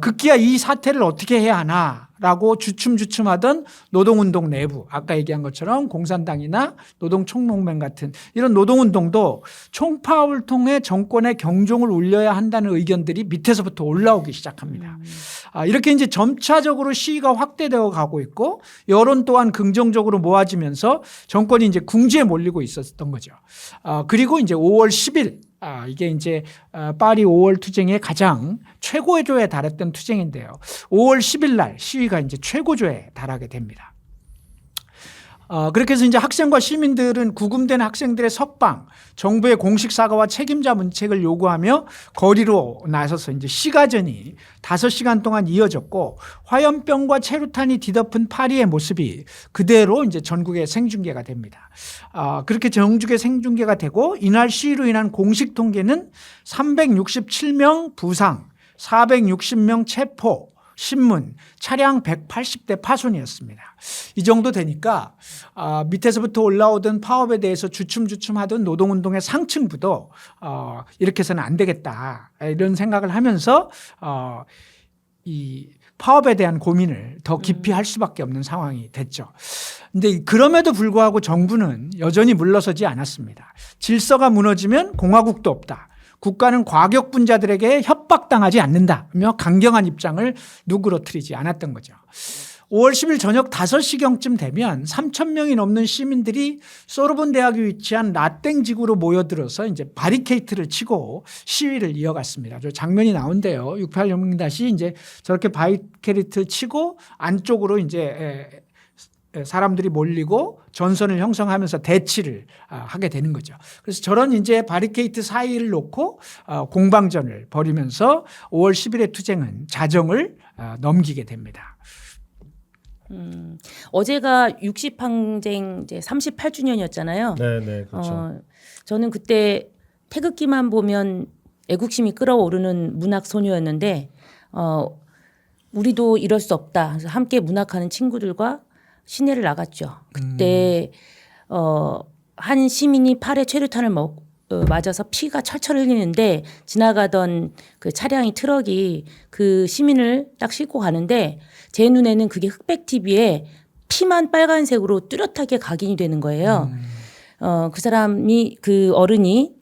급기야 이 사태를 어떻게 해야 하나라고 주춤주춤하던 노동운동 내부, 아까 얘기한 것처럼 공산당이나 노동총농맹 같은 이런 노동운동도 총파업을 통해 정권의 경종을 울려야 한다는 의견들이 밑에서부터 올라오기 시작합니다. 이렇게 이제 점차적으로 시위가 확대되어 가고 있고 여론 또한 긍정적으로 모아지면서 정권이 이제 궁지에 몰리고 있었던 거죠. 그리고 이제 5월 10일 이게 이제 파리 5월 투쟁의 가장 최고조에 달했던 투쟁인데요. 5월 10일 날 시위가 이제 최고조에 달하게 됩니다. 그렇게 해서 이제 학생과 시민들은 구금된 학생들의 석방, 정부의 공식 사과와 책임자 문책을 요구하며 거리로 나서서 이제 시가전이 5시간 동안 이어졌고 화염병과 체류탄이 뒤덮은 파리의 모습이 그대로 이제 전국에 생중계가 됩니다. 그렇게 전국에 생중계가 되고 이날 시위로 인한 공식 통계는 367명 부상, 460명 체포, 신문, 차량 180대 파손이었습니다. 이 정도 되니까 밑에서부터 올라오던 파업에 대해서 주춤주춤하던 노동운동의 상층부도 이렇게 해서는 안 되겠다 이런 생각을 하면서 이 파업에 대한 고민을 더 깊이 할 수밖에 없는 상황이 됐죠. 그런데 그럼에도 불구하고 정부는 여전히 물러서지 않았습니다. 질서가 무너지면 공화국도 없다. 국가는 과격분자들에게 협박당하지 않는다며 강경한 입장을 누그러뜨리지 않았던 거죠. 5월 10일 저녁 5시경쯤 되면 3,000명이 넘는 시민들이 소르본 대학이 위치한 라땡 지구로 모여들어서 이제 바리케이트를 치고 시위를 이어갔습니다. 저 장면이 나온대요. 68혁명 다시 이제 저렇게 바리케이트 치고 안쪽으로 이제 사람들이 몰리고 전선을 형성하면서 대치를 하게 되는 거죠. 그래서 저런 이제 바리케이트 사이를 놓고 공방전을 벌이면서 5월 10일의 투쟁은 자정을 넘기게 됩니다. 어제가 60항쟁 이제 38주년이었잖아요. 네, 그렇죠. 저는 그때 태극기만 보면 애국심이 끓어오르는 문학 소녀였는데 우리도 이럴 수 없다. 그래서 함께 문학하는 친구들과 시내를 나갔죠. 그때 한 시민이 팔에 최루탄을 맞아서 피가 철철 흘리는데 지나가던 그 차량이 트럭이 그 시민을 딱 싣고 가는데 제 눈에는 그게 흑백 TV에 피만 빨간색으로 뚜렷하게 각인이 되는 거예요. 그 사람이 그 어른이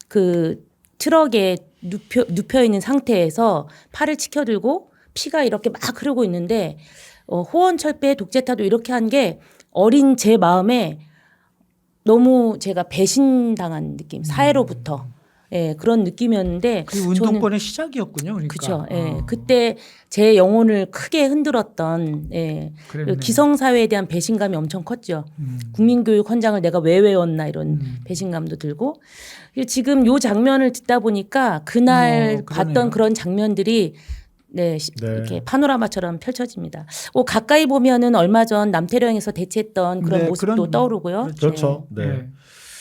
그 트럭에 눕혀 있는 상태에서 팔을 치켜들고 피가 이렇게 막 흐르고 있는데 호원철배 독재타도 이렇게 한 게 어린 제 마음에 너무 제가 배신당한 느낌, 사회로부터 그런 느낌이었는데 그 운동권의 시작이었군요. 그러니까. 그렇죠. 그때 제 영혼을 크게 흔들었던 그 기성사회에 대한 배신감이 엄청 컸죠. 국민교육 헌장을 내가 왜 외웠나 이런 배신감도 들고 지금 요 장면을 듣다 보니까 그날 봤던 그런 장면들이 이렇게 파노라마처럼 펼쳐집니다. 가까이 보면은 얼마 전 남태령에서 대치했던 그런 모습도 떠오르고요. 그렇죠. 네.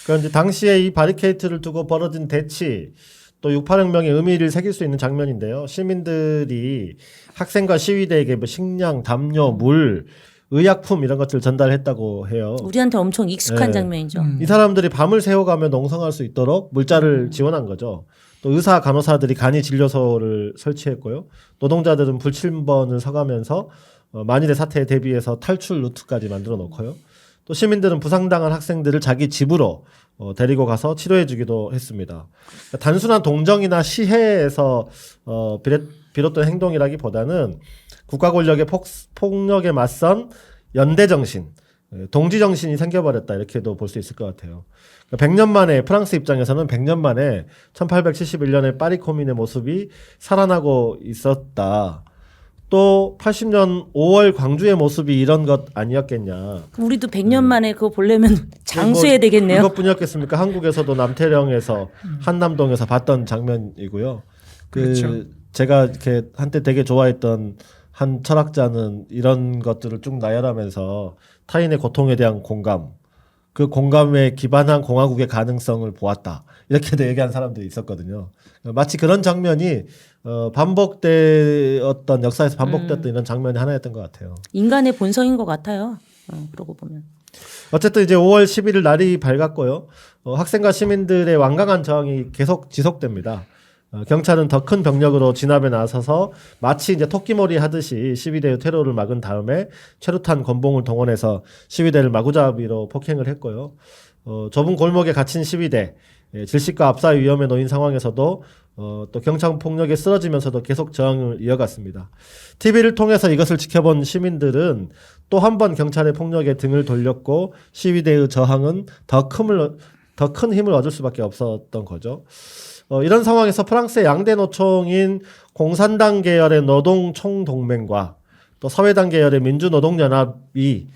그러니까 이제 당시에 이 바리케이트를 두고 벌어진 대치 또 6.8혁명의 의미를 새길 수 있는 장면인데요. 시민들이 학생과 시위대에게 뭐 식량, 담요, 물, 의약품 이런 것들을 전달했다고 해요. 우리한테 엄청 익숙한 장면이죠. 이 사람들이 밤을 새워가며 농성할 수 있도록 물자를 지원한 거죠. 또 의사, 간호사들이 간이 진료소를 설치했고요. 노동자들은 불침번을 서가면서 만일의 사태에 대비해서 탈출 루트까지 만들어 놓고요. 또 시민들은 부상당한 학생들을 자기 집으로 데리고 가서 치료해주기도 했습니다. 그러니까 단순한 동정이나 시해에서 비롯된 행동이라기보다는 국가 권력의 폭력에 맞선 연대 정신, 동지 정신이 생겨버렸다 이렇게도 볼 수 있을 것 같아요. 100년 만에 프랑스 입장에서는 100년 만에 1871년의 파리 코민의 모습이 살아나고 있었다. 또 80년 5월 광주의 모습이 이런 것 아니었겠냐. 우리도 100년 만에 그거 보려면 장수해야 되겠네요. 이것뿐이었겠습니까? 한국에서도 남태령에서 한남동에서 봤던 장면이고요. 그렇죠. 제가 이렇게 한때 되게 좋아했던 한 철학자는 이런 것들을 쭉 나열하면서 타인의 고통에 대한 공감, 그 공감에 기반한 공화국의 가능성을 보았다. 이렇게도 얘기한 사람들이 있었거든요. 마치 그런 장면이 반복되었던 역사에서 반복되었던 이런 장면이 하나였던 것 같아요. 인간의 본성인 것 같아요. 그러고 보면. 어쨌든 이제 5월 11일 날이 밝았고요. 학생과 시민들의 완강한 저항이 계속 지속됩니다. 경찰은 더 큰 병력으로 진압에 나서서 마치 이제 토끼몰이 하듯이 시위대의 테러를 막은 다음에 최루탄 건봉을 동원해서 시위대를 마구잡이로 폭행을 했고요. 좁은 골목에 갇힌 시위대, 질식과 압사의 위험에 놓인 상황에서도 또 경찰 폭력에 쓰러지면서도 계속 저항을 이어갔습니다. TV를 통해서 이것을 지켜본 시민들은 또 한 번 경찰의 폭력에 등을 돌렸고 시위대의 저항은 더 큰 힘을 얻을 수밖에 없었던 거죠. 이런 상황에서 프랑스의 양대 노총인 공산당 계열의 노동총동맹과 또 사회당 계열의 민주노동연합이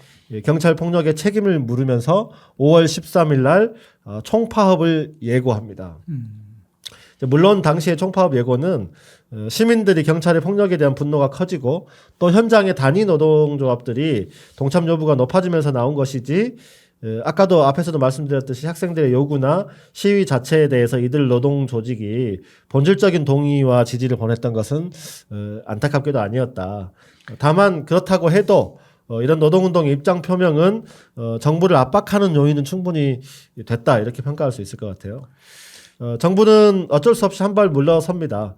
경찰 폭력의 책임을 물으면서 5월 13일 날 총파업을 예고합니다. 물론 당시의 총파업 예고는 시민들이 경찰의 폭력에 대한 분노가 커지고 또 현장의 단위 노동조합들이 동참 여부가 높아지면서 나온 것이지 아까도 앞에서도 말씀드렸듯이 학생들의 요구나 시위 자체에 대해서 이들 노동 조직이 본질적인 동의와 지지를 보냈던 것은 안타깝게도 아니었다. 다만 그렇다고 해도 이런 노동운동의 입장 표명은 정부를 압박하는 요인은 충분히 됐다 이렇게 평가할 수 있을 것 같아요. 정부는 어쩔 수 없이 한 발 물러섭니다.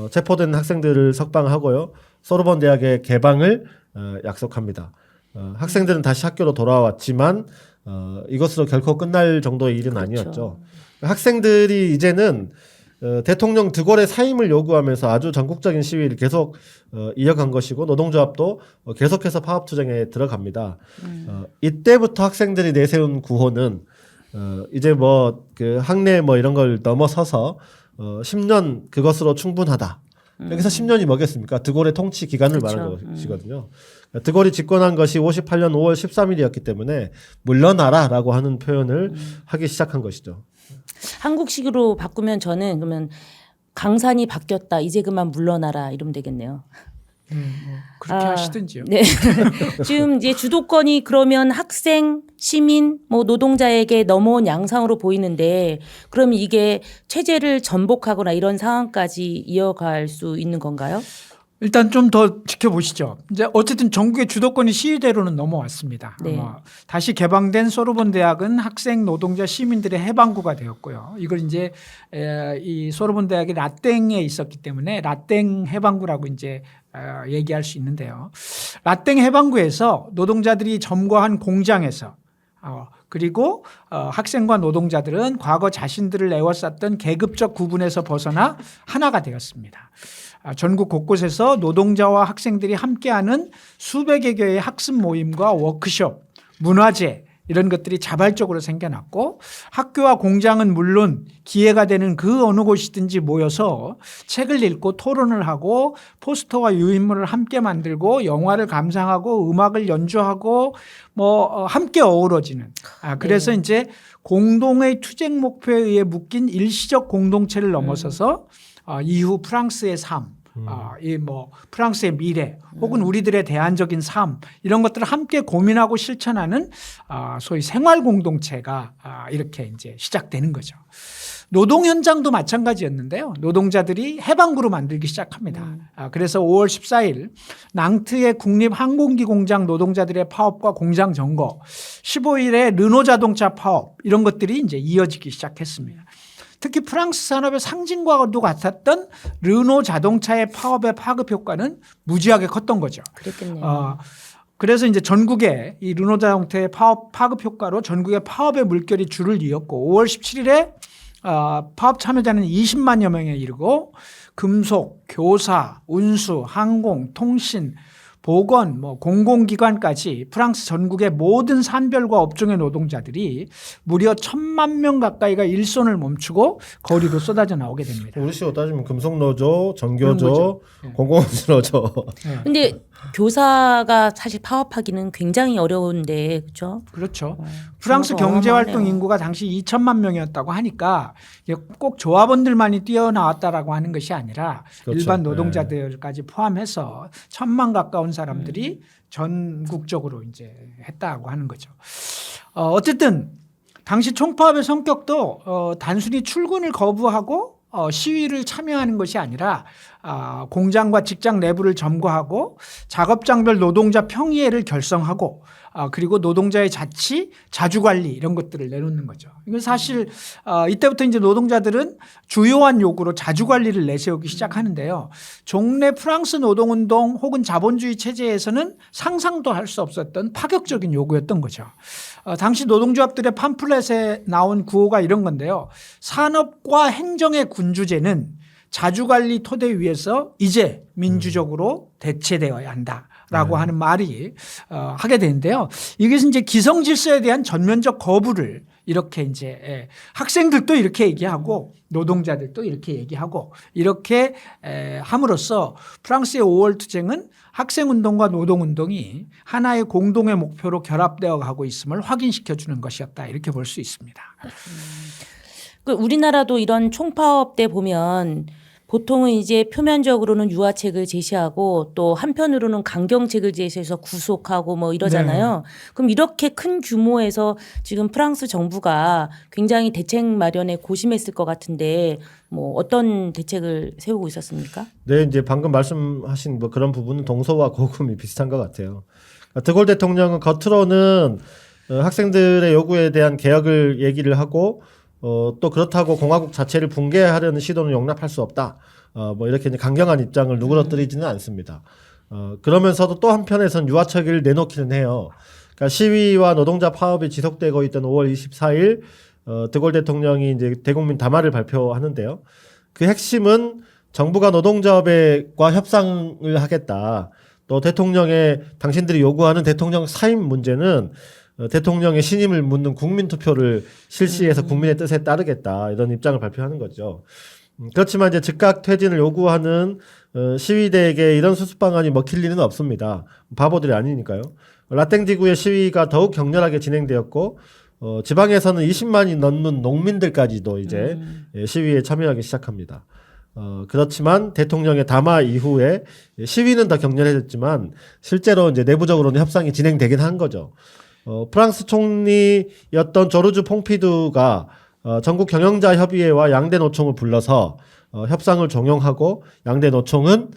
체포된 학생들을 석방하고요. 소르본 대학의 개방을 약속합니다. 학생들은 다시 학교로 돌아왔지만 이것으로 결코 끝날 정도의 일은 그렇죠. 아니었죠. 학생들이 이제는 대통령 드골의 사임을 요구하면서 아주 전국적인 시위를 계속 이어간 것이고 노동조합도 계속해서 파업투쟁에 들어갑니다. 이때부터 학생들이 내세운 구호는 이제 뭐 그 학내 뭐 이런 걸 넘어서서 10년 그것으로 충분하다. 여기서 10년이 뭐겠습니까? 드골의 통치 기간을 그렇죠. 말하는 것이거든요. 드골이 집권한 것이 58년 5월 13일이었기 때문에 물러나라라고 하는 표현을 하기 시작한 것이죠. 한국식으로 바꾸면 저는 그러면 강산이 바뀌었다. 이제 그만 물러나라 이러면 되겠네요. 그렇게 하시든지요. 네. 지금 이제 주도권이 그러면 학생, 시민, 뭐 노동자에게 넘어온 양상으로 보이는데 그럼 이게 체제를 전복하거나 이런 상황까지 이어갈 수 있는 건가요? 일단 좀 더 지켜보시죠. 이제 어쨌든 전국의 주도권이 시위대로는 넘어왔습니다. 네. 다시 개방된 소르본 대학은 학생, 노동자, 시민들의 해방구가 되었고요. 이걸 이제 이 소르본 대학이 라땡에 있었기 때문에 라땡 해방구라고 이제 얘기할 수 있는데요. 라땡 해방구에서 노동자들이 점거한 공장에서 그리고 학생과 노동자들은 과거 자신들을 에워쌌던 계급적 구분에서 벗어나 하나가 되었습니다. 전국 곳곳에서 노동자와 학생들이 함께하는 수백여 개의 학습 모임과 워크숍, 문화제 이런 것들이 자발적으로 생겨났고 학교와 공장은 물론 기회가 되는 그 어느 곳이든지 모여서 책을 읽고 토론을 하고 포스터와 유인물을 함께 만들고 영화를 감상하고 음악을 연주하고 뭐 함께 어우러지는 그래서 이제 공동의 투쟁 목표에 의해 묶인 일시적 공동체를 넘어서서 이후 프랑스의 삶, 이 뭐 프랑스의 미래, 혹은 우리들의 대안적인 삶 이런 것들을 함께 고민하고 실천하는 소위 생활 공동체가 이렇게 이제 시작되는 거죠. 노동 현장도 마찬가지였는데요. 노동자들이 해방구로 만들기 시작합니다. 그래서 5월 14일 낭트의 국립항공기 공장 노동자들의 파업과 공장 점거, 15일에 르노 자동차 파업 이런 것들이 이제 이어지기 시작했습니다. 특히 프랑스 산업의 상징과도 같았던 르노 자동차의 파업의 파급 효과는 무지하게 컸던 거죠. 그랬겠네요. 그래서 이제 전국에 이 르노 자동차의 파급 효과로 전국의 파업의 물결이 줄을 이었고 5월 17일에 파업 참여자는 20만여 명에 이르고 금속, 교사, 운수, 항공, 통신, 보건, 뭐 공공기관까지 프랑스 전국의 모든 산별과 업종의 노동자들이 무려 1,000만 명 가까이가 일손을 멈추고 거리로 쏟아져 나오게 됩니다. 우리식으로 따지면 금속노조, 전교조, 공공운수노조. 근데 교사가 사실 파업하기는 굉장히 어려운데 그렇죠? 그렇죠. 프랑스 규모가 경제활동 어마어마하네요. 인구가 당시 2천만 명이었다고 하니까 꼭 조합원들만이 뛰어나왔다라고 하는 것이 아니라 그렇죠. 일반 노동자들까지 포함해서 1,000만 가까운 사람들이 전국적으로 이제 했다고 하는 거죠. 어쨌든 당시 총파업의 성격도 단순히 출근을 거부하고 시위를 참여하는 것이 아니라 공장과 직장 내부를 점거하고 작업장별 노동자 평의회를 결성하고 그리고 노동자의 자치, 자주관리 이런 것들을 내놓는 거죠. 이건 사실 이때부터 이제 노동자들은 주요한 요구로 자주관리를 내세우기 시작하는데요. 종래 프랑스 노동운동 혹은 자본주의 체제에서는 상상도 할 수 없었던 파격적인 요구였던 거죠. 당시 노동조합들의 팜플렛에 나온 구호가 이런 건데요. 산업과 행정의 군주제는 자주관리 토대 위에서 이제 민주적으로 대체되어야 한다라고 하는 말이 하게 되는데요. 이것은 이제 기성 질서에 대한 전면적 거부를 이렇게 이제 학생들도 이렇게 얘기하고 노동자들도 이렇게 얘기하고 이렇게 함으로써 프랑스의 5월 투쟁은 학생운동과 노동운동이 하나의 공동의 목표로 결합되어 가고 있음을 확인시켜 주는 것이었다 이렇게 볼 수 있습니다. 그 우리나라도 이런 총파업 때 보면 보통은 이제 표면적으로는 유화책을 제시하고 또 한편으로는 강경책을 제시해서 구속하고 뭐 이러잖아요. 그럼 이렇게 큰 규모에서 지금 프랑스 정부가 굉장히 대책 마련에 고심했을 것 같은데 뭐 어떤 대책을 세우고 있었습니까? 네, 이제 방금 말씀하신 뭐 그런 부분은 동서와 고금이 비슷한 것 같아요. 드골 대통령은 겉으로는 학생들의 요구에 대한 개혁을 얘기를 하고 또 그렇다고 공화국 자체를 붕괴하려는 시도는 용납할 수 없다. 뭐 이렇게 이제 강경한 입장을 누그러뜨리지는 않습니다. 그러면서도 또 한편에선 유화책을 내놓기는 해요. 그러니까 시위와 노동자 파업이 지속되고 있던 5월 24일 드골 대통령이 이제 대국민 담화를 발표하는데요. 그 핵심은 정부가 노동조합과 협상을 하겠다. 또 대통령의 당신들이 요구하는 대통령 사임 문제는 대통령의 신임을 묻는 국민투표를 실시해서 국민의 뜻에 따르겠다 이런 입장을 발표하는 거죠. 그렇지만 이제 즉각 퇴진을 요구하는 시위대에게 이런 수습 방안이 먹힐 리는 없습니다. 바보들이 아니니까요. 라땡지구의 시위가 더욱 격렬하게 진행되었고 지방에서는 20만이 넘는 농민들까지도 이제 시위에 참여하기 시작합니다. 그렇지만 대통령의 담화 이후에 시위는 더 격렬해졌지만 실제로 이제 내부적으로는 협상이 진행되긴 한 거죠. 프랑스 총리였던 조르주 퐁피두가 전국 경영자 협의회와 양대 노총을 불러서 협상을 종용하고 양대 노총은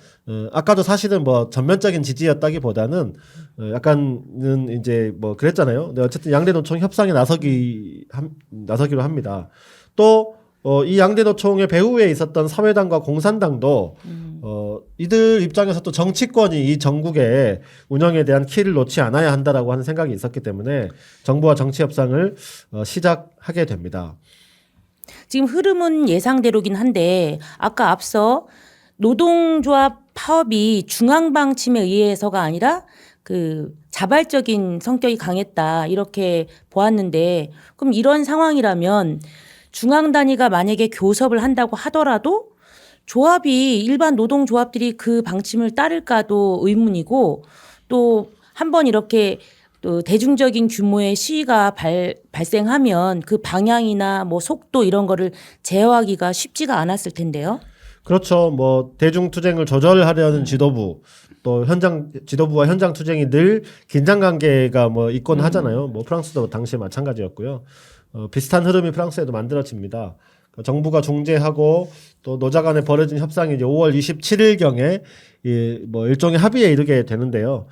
아까도 사실은 뭐 전면적인 지지였다기보다는 약간은 이제 뭐 그랬잖아요. 근데 어쨌든 양대 노총 협상에 나서기로 합니다. 또 이 양대 노총의 배후에 있었던 사회당과 공산당도 이들 입장에서 또 정치권이 이 전국의 운영에 대한 키를 놓지 않아야 한다라고 하는 생각이 있었기 때문에 정부와 정치 협상을 시작하게 됩니다. 지금 흐름은 예상대로긴 한데 아까 앞서 노동조합 파업이 중앙방침에 의해서가 아니라 그 자발적인 성격이 강했다 이렇게 보았는데 그럼 이런 상황이라면 중앙 단위가 만약에 교섭을 한다고 하더라도 조합이 일반 노동조합들이 그 방침을 따를까도 의문이고 또 한번 이렇게 또 대중적인 규모의 시위가 발생하면 그 방향이나 뭐 속도 이런 거를 제어하기가 쉽지가 않았을 텐데요. 그렇죠. 뭐 대중 투쟁을 조절하려는 지도부 또 현장 지도부와 현장 투쟁이 늘 긴장 관계가 뭐 있곤 하잖아요. 뭐 프랑스도 당시에 마찬가지였고요. 비슷한 흐름이 프랑스에도 만들어집니다. 정부가 중재하고 또 노자 간에 벌어진 협상이 이제 5월 27일 경에 뭐 일종의 합의에 이르게 되는데요.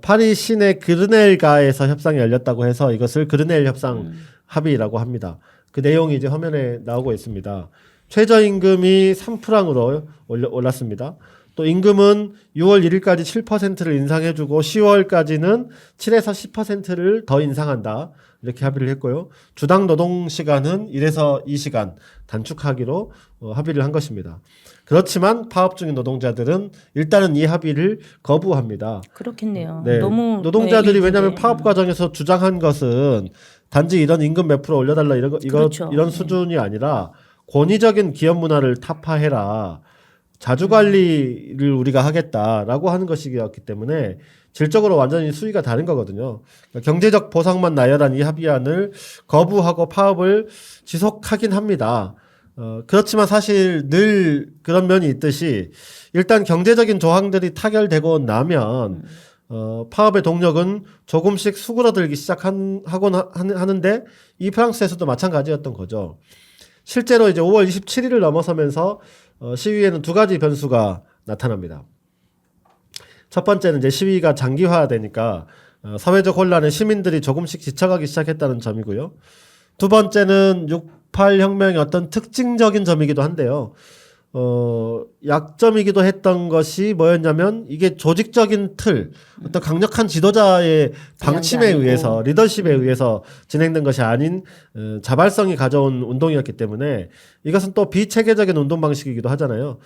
파리 시내 그르넬가에서 협상이 열렸다고 해서 이것을 그르넬 협상 합의라고 합니다. 그 내용이 이제 화면에 나오고 있습니다. 최저임금이 3프랑으로 올랐습니다. 또 임금은 6월 1일까지 7%를 인상해주고 10월까지는 7에서 10%를 더 인상한다. 이렇게 합의를 했고요. 주당 노동 시간은 1에서 2시간 단축하기로 합의를 한 것입니다. 그렇지만 파업 중인 노동자들은 일단은 이 합의를 거부합니다. 그렇겠네요. 네. 너무 노동자들이 왜냐하면 파업 과정에서 주장한 것은 단지 이런 임금 몇 프로 올려달라 그렇죠. 이런 수준이 아니라 권위적인 기업 문화를 타파해라. 자주관리를 우리가 하겠다라고 하는 것이었기 때문에 질적으로 완전히 수위가 다른 거거든요. 그러니까 경제적 보상만 나열한 이 합의안을 거부하고 파업을 지속하긴 합니다. 그렇지만 사실 늘 그런 면이 있듯이 일단 경제적인 조항들이 타결되고 나면 파업의 동력은 조금씩 수그러들기 시작하곤 하는데 이 프랑스에서도 마찬가지였던 거죠. 실제로 이제 5월 27일을 넘어서면서 시위에는 두 가지 변수가 나타납니다. 첫 번째는 이제 시위가 장기화되니까 사회적 혼란에 시민들이 조금씩 지쳐가기 시작했다는 점이고요. 두 번째는 6.8 혁명의 어떤 특징적인 점이기도 한데요. 약점이기도 했던 것이 뭐였냐면 이게 조직적인 틀, 어떤 강력한 지도자의 방침에 의해서 리더십에 의해서 진행된 것이 아닌 자발성이 가져온 운동이었기 때문에 이것은 또 비체계적인 운동 방식이기도 하잖아요.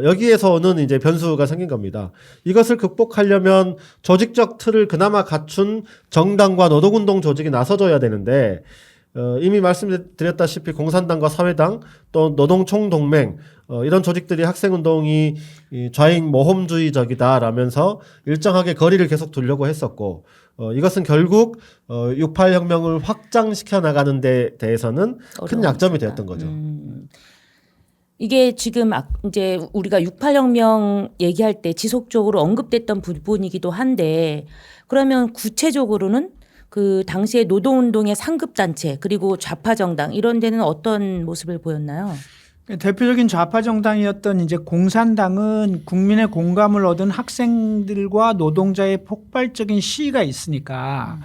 여기에서 오는 이제 변수가 생긴 겁니다. 이것을 극복하려면 조직적 틀을 그나마 갖춘 정당과 노동운동 조직이 나서줘야 되는데 이미 말씀드렸다시피 공산당과 사회당 또 노동총동맹 이런 조직들이 학생운동이 좌익 모험주의적이다라면서 일정하게 거리를 계속 두려고 했었고 이것은 결국 6.8 혁명을 확장시켜 나가는 데 대해서는 큰 약점이 되었던 거죠. 이게 지금 이제 우리가 68혁명 얘기할 때 지속적으로 언급됐던 부분이기도 한데 그러면 구체적으로는 그 당시에 노동운동의 상급단체 그리고 좌파정당 이런 데는 어떤 모습을 보였나요? 대표적인 좌파 정당이었던 이제 공산당은 국민의 공감을 얻은 학생들과 노동자의 폭발적인 시위가 있으니까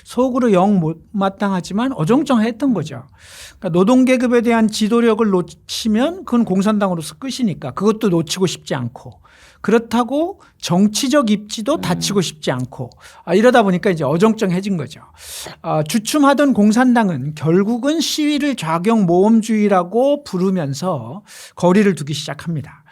속으로 영 못마땅하지만 어정쩡했던 거죠. 그러니까 노동계급에 대한 지도력을 놓치면 그건 공산당으로서 끝이니까 그것도 놓치고 싶지 않고 그렇다고 정치적 입지도 다치고 싶지 않고 이러다 보니까 이제 어정쩡해진 거죠. 주춤하던 공산당은 결국은 시위를 좌경 모험주의라고 부르면서 거리를 두기 시작합니다.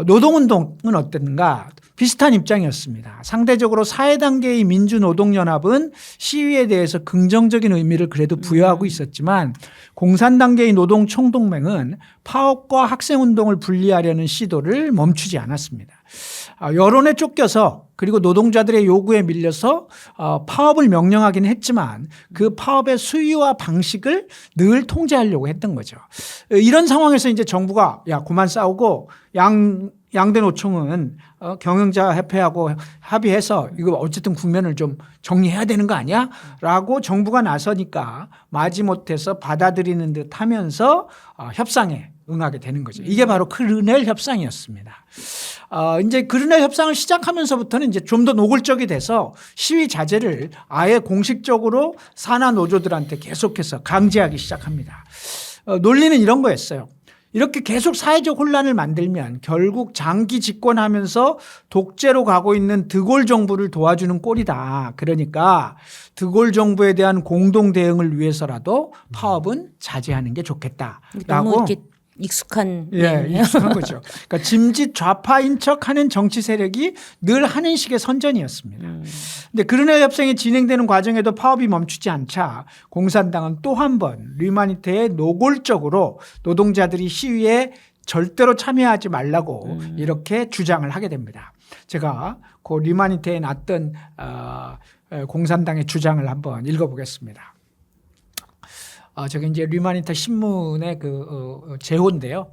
노동운동은 어땠는가? 비슷한 입장이었습니다. 상대적으로 사회단계의 민주노동연합은 시위에 대해서 긍정적인 의미를 그래도 부여하고 있었지만 공산단계의 노동총동맹은 파업과 학생운동을 분리하려는 시도를 멈추지 않았습니다. 여론에 쫓겨서 그리고 노동자들의 요구에 밀려서 파업을 명령하긴 했지만 그 파업의 수위와 방식을 늘 통제하려고 했던 거죠. 이런 상황에서 이제 정부가 야 그만 싸우고 양대 노총은 경영자 협회하고 합의해서 이거 어쨌든 국면을 좀 정리해야 되는 거 아니야? 라고 정부가 나서니까 마지못해서 받아들이는 듯 하면서 협상에 응하게 되는 거죠. 이게 바로 그르넬 협상이었습니다. 이제 그르넬 협상을 시작하면서부터는 이제 좀 더 노골적이 돼서 시위 자제를 아예 공식적으로 산하 노조들한테 계속해서 강제하기 시작합니다. 논리는 이런 거였어요. 이렇게 계속 사회적 혼란을 만들면 결국 장기 집권하면서 독재로 가고 있는 드골 정부를 도와주는 꼴이다. 그러니까 드골 정부에 대한 공동 대응을 위해서라도 파업은 자제하는 게 좋겠다라고. 너무 이렇게 익숙한 익숙한 거죠. 그러니까 짐짓 좌파인 척하는 정치 세력이 늘 하는 식의 선전이었습니다. 근데 그르넬 협상이 진행되는 과정에도 파업이 멈추지 않자 공산당은 또 한 번 르마니테에 노골적으로 노동자들이 시위에 절대로 참여하지 말라고 이렇게 주장을 하게 됩니다. 제가 그 르마니테에 났던 공산당의 주장을 한번 읽어보겠습니다. 저기 이제 르마니타 신문의 제호인데요.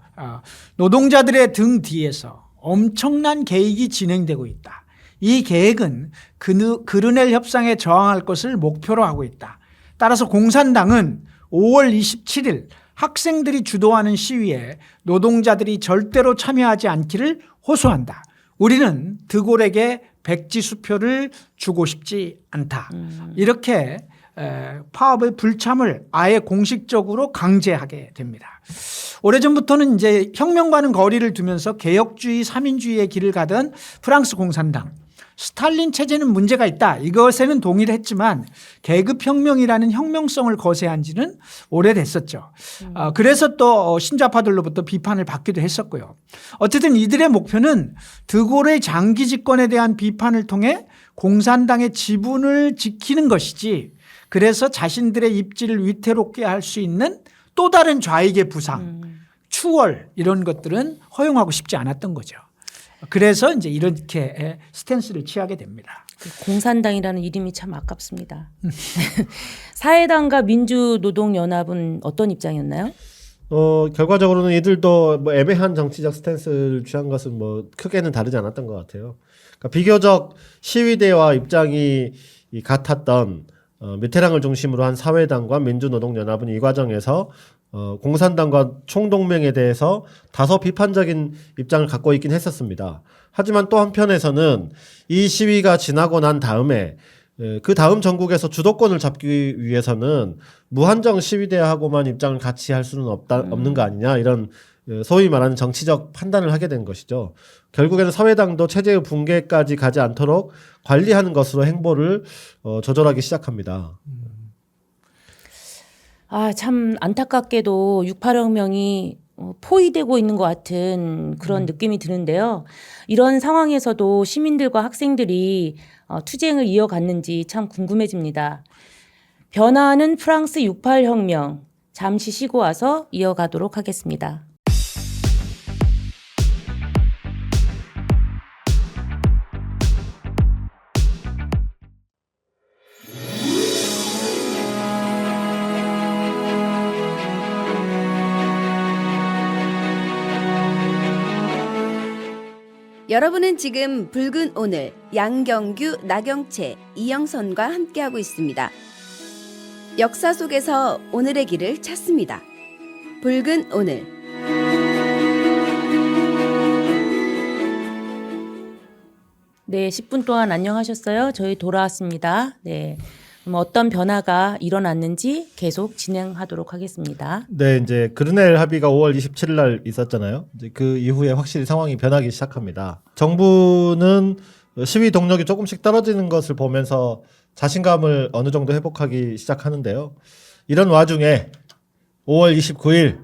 노동자들의 등 뒤에서 엄청난 계획이 진행되고 있다. 이 계획은 그르넬 협상에 저항할 것을 목표로 하고 있다. 따라서 공산당은 5월 27일 학생들이 주도하는 시위에 노동자들이 절대로 참여하지 않기를 호소한다. 우리는 드골에게 백지수표를 주고 싶지 않다. 이렇게 파업의 불참을 아예 공식적으로 강제하게 됩니다. 오래전부터는 이제 혁명과는 거리를 두면서 개혁주의, 삼인주의의 길을 가던 프랑스 공산당. 스탈린 체제는 문제가 있다. 이것에는 동의를 했지만 계급혁명이라는 혁명성을 거세한 지는 오래됐었죠. 그래서 또 신좌파들로부터 비판을 받기도 했었고요. 어쨌든 이들의 목표는 드골의 장기 집권에 대한 비판을 통해 공산당의 지분을 지키는 것이지 그래서 자신들의 입지를 위태롭게 할 수 있는 또 다른 좌익의 부상, 추월 이런 것들은 허용하고 싶지 않았던 거죠. 그래서 이제 이렇게 스탠스를 취하게 됩니다. 공산당이라는 이름이 참 아깝습니다. 사회당과 민주노동연합은 어떤 입장이었나요? 결과적으로는 이들도 뭐 애매한 정치적 스탠스를 취한 것은 뭐 크게는 다르지 않았던 것 같아요. 그러니까 비교적 시위대와 입장이 같았던 미테랑을 중심으로 한 사회당과 민주노동연합은 이 과정에서 공산당과 총동맹에 대해서 다소 비판적인 입장을 갖고 있긴 했었습니다. 하지만 또 한편에서는 이 시위가 지나고 난 다음에 그 다음 전국에서 주도권을 잡기 위해서는 무한정 시위대하고만 입장을 같이 할 수는 없는 거 아니냐 이런 소위 말하는 정치적 판단을 하게 된 것이죠. 결국에는 사회당도 체제의 붕괴까지 가지 않도록 관리하는 것으로 행보를 조절하기 시작합니다. 참 안타깝게도 68혁명이 포위되고 있는 것 같은 그런 느낌이 드는데요. 이런 상황에서도 시민들과 학생들이 투쟁을 이어갔는지 참 궁금해집니다. 변화하는 프랑스 68혁명 잠시 쉬고 와서 이어가도록 하겠습니다. 여러분은 지금 붉은 오늘 양경규, 나경채, 이영선과 함께하고 있습니다. 역사 속에서 오늘의 길을 찾습니다. 붉은 오늘. 네, 10분 동안 안녕하셨어요? 저희 돌아왔습니다. 네. 그럼 어떤 변화가 일어났는지 계속 진행하도록 하겠습니다. 네, 이제 그르넬 합의가 5월 27일 날 있었잖아요. 이제 그 이후에 확실히 상황이 변하기 시작합니다. 정부는 시위 동력이 조금씩 떨어지는 것을 보면서 자신감을 어느 정도 회복하기 시작하는데요. 이런 와중에 5월 29일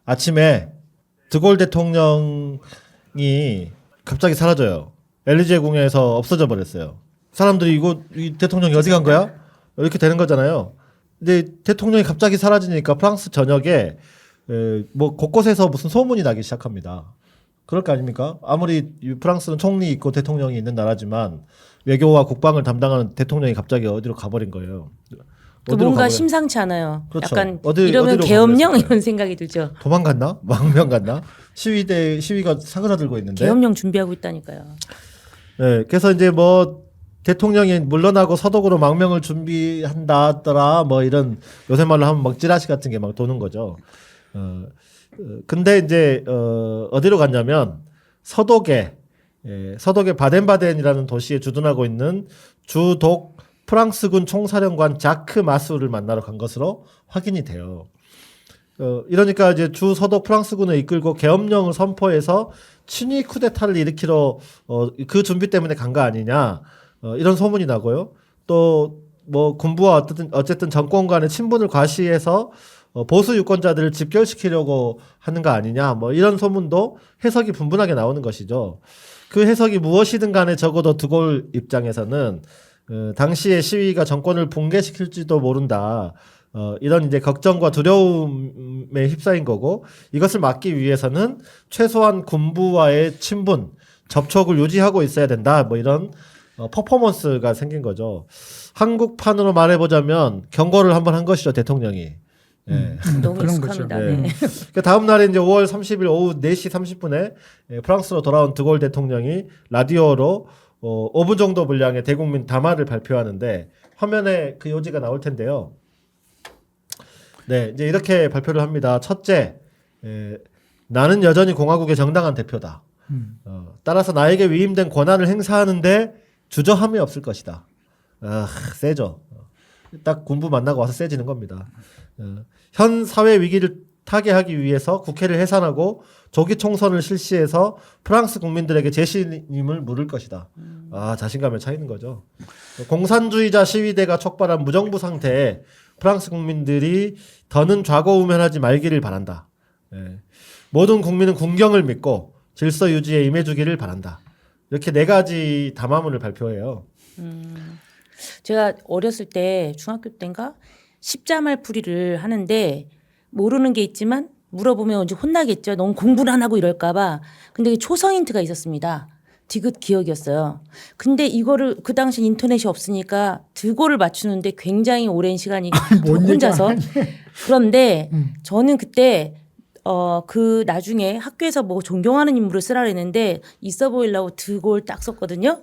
아침에 드골 대통령이 갑자기 사라져요. 엘리제 궁에서 없어져 버렸어요. 사람들이 이 대통령이 어디 간 거야? 이렇게 되는 거잖아요. 근데 대통령이 갑자기 사라지니까 프랑스 전역에 뭐 곳곳에서 무슨 소문이 나기 시작합니다. 그럴 거 아닙니까? 아무리 프랑스는 총리 있고 대통령이 있는 나라지만 외교와 국방을 담당하는 대통령이 갑자기 어디로 가버린 거예요. 또 뭔가 심상치 않아요. 그렇죠. 약간 어디로 이러면 가버렸을까요? 계엄령 이런 생각이 들죠. 도망갔나? 망명 갔나? 시위가 사그라들고 있는데. 계엄령 준비하고 있다니까요. 네, 그래서 이제 뭐 대통령이 물러나고 서독으로 망명을 준비한다더라 뭐 이런 요새 말로 하면 막 찌라시 같은 게 막 도는 거죠. 근데 이제 어디로 갔냐면 서독의 바덴바덴이라는 도시에 주둔하고 있는 주독 프랑스군 총사령관 자크 마수를 만나러 간 것으로 확인이 돼요. 이러니까 이제 주 서독 프랑스군을 이끌고 계엄령을 선포해서 친위 쿠데타를 일으키러 그 준비 때문에 간 거 아니냐 이런 소문이 나고요. 또 뭐 군부와 어쨌든 정권 간의 친분을 과시해서 보수 유권자들을 집결시키려고 하는 거 아니냐 뭐 이런 소문도 해석이 분분하게 나오는 것이죠. 그 해석이 무엇이든 간에 적어도 드골 입장에서는 당시의 시위가 정권을 붕괴시킬지도 모른다. 이런 이제 걱정과 두려움에 휩싸인 거고 이것을 막기 위해서는 최소한 군부와의 친분, 접촉을 유지하고 있어야 된다. 뭐 이런 퍼포먼스가 생긴 거죠. 한국판으로 말해보자면 경고를 한번 한 것이죠, 대통령이. 네. 너무 그런 익숙합니다. 거죠. 네. 네. 그 다음 날에 이제 5월 30일 오후 4시 30분에 프랑스로 돌아온 드골 대통령이 라디오로 5분 정도 분량의 대국민 담화를 발표하는데 화면에 그 요지가 나올 텐데요. 네, 이제 이렇게 발표를 합니다. 첫째, 나는 여전히 공화국의 정당한 대표다. 따라서 나에게 위임된 권한을 행사하는데 주저함이 없을 것이다. 세죠. 딱 군부 만나고 와서 세지는 겁니다. 현 사회 위기를 타개하기 위해서 국회를 해산하고 조기 총선을 실시해서 프랑스 국민들에게 재신임을 물을 것이다. 자신감에 차이는 거죠. 공산주의자 시위대가 촉발한 무정부 상태에 프랑스 국민들이 더는 좌고우면하지 말기를 바란다. 모든 국민은 군경을 믿고 질서 유지에 임해주기를 바란다. 이렇게 4가지 담화문을 발표해요. 제가 어렸을 때 중학교 때인가 십자말풀이를 하는데 모르는 게 있지만 물어보면 이제 혼나겠죠. 너무 공부를 안 하고 이럴까봐. 근데 초성 힌트가 있었습니다. 디귿 기억이었어요. 근데 이거를 그 당시 인터넷이 없으니까 드골을 맞추는데 굉장히 오랜 시간이 혼자서. 그런데 저는 그때 그 나중에 학교에서 뭐 존경하는 인물을 쓰라 그랬는데 있어 보이려고 드골 딱 썼거든요.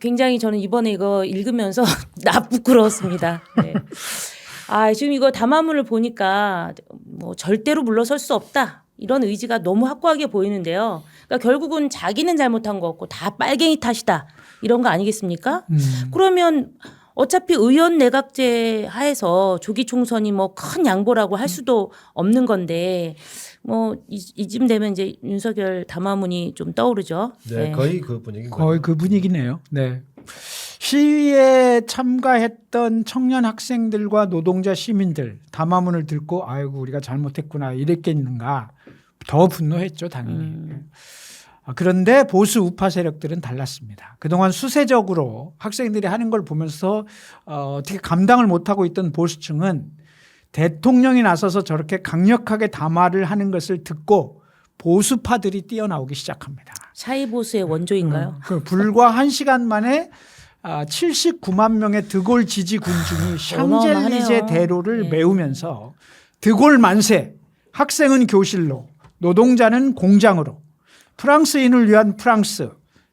굉장히 저는 이번에 이거 읽으면서 나 부끄러웠습니다. 네. 지금 이거 담화문을 보니까 뭐 절대로 물러설 수 없다. 이런 의지가 너무 확고하게 보이는데요. 그러니까 결국은 자기는 잘못한 거 없고 다 빨갱이 탓이다. 이런 거 아니겠습니까? 그러면 어차피 의원 내각제 하에서 조기 총선이 뭐 큰 양보라고 할 수도 없는 건데 뭐 이쯤 되면 이제 윤석열 담화문이 좀 떠오르죠. 네, 거의 그 분위기. 거의 그 분위기네요. 네. 시위에 참가했던 청년 학생들과 노동자 시민들 담화문을 듣고 아이고 우리가 잘못했구나 이랬겠는가 더 분노했죠 당연히. 그런데 보수 우파 세력들은 달랐습니다. 그동안 수세적으로 학생들이 하는 걸 보면서 어떻게 감당을 못하고 있던 보수층은 대통령이 나서서 저렇게 강력하게 담화를 하는 것을 듣고 보수파들이 뛰어나오기 시작합니다. 샤이 보수의 원조인가요? 불과 1시간 만에 79만 명의 드골 지지 군중이 샹젤리제 대로를 메우면서 드골 만세, 학생은 교실로, 노동자는 공장으로 프랑스인을 위한 프랑스,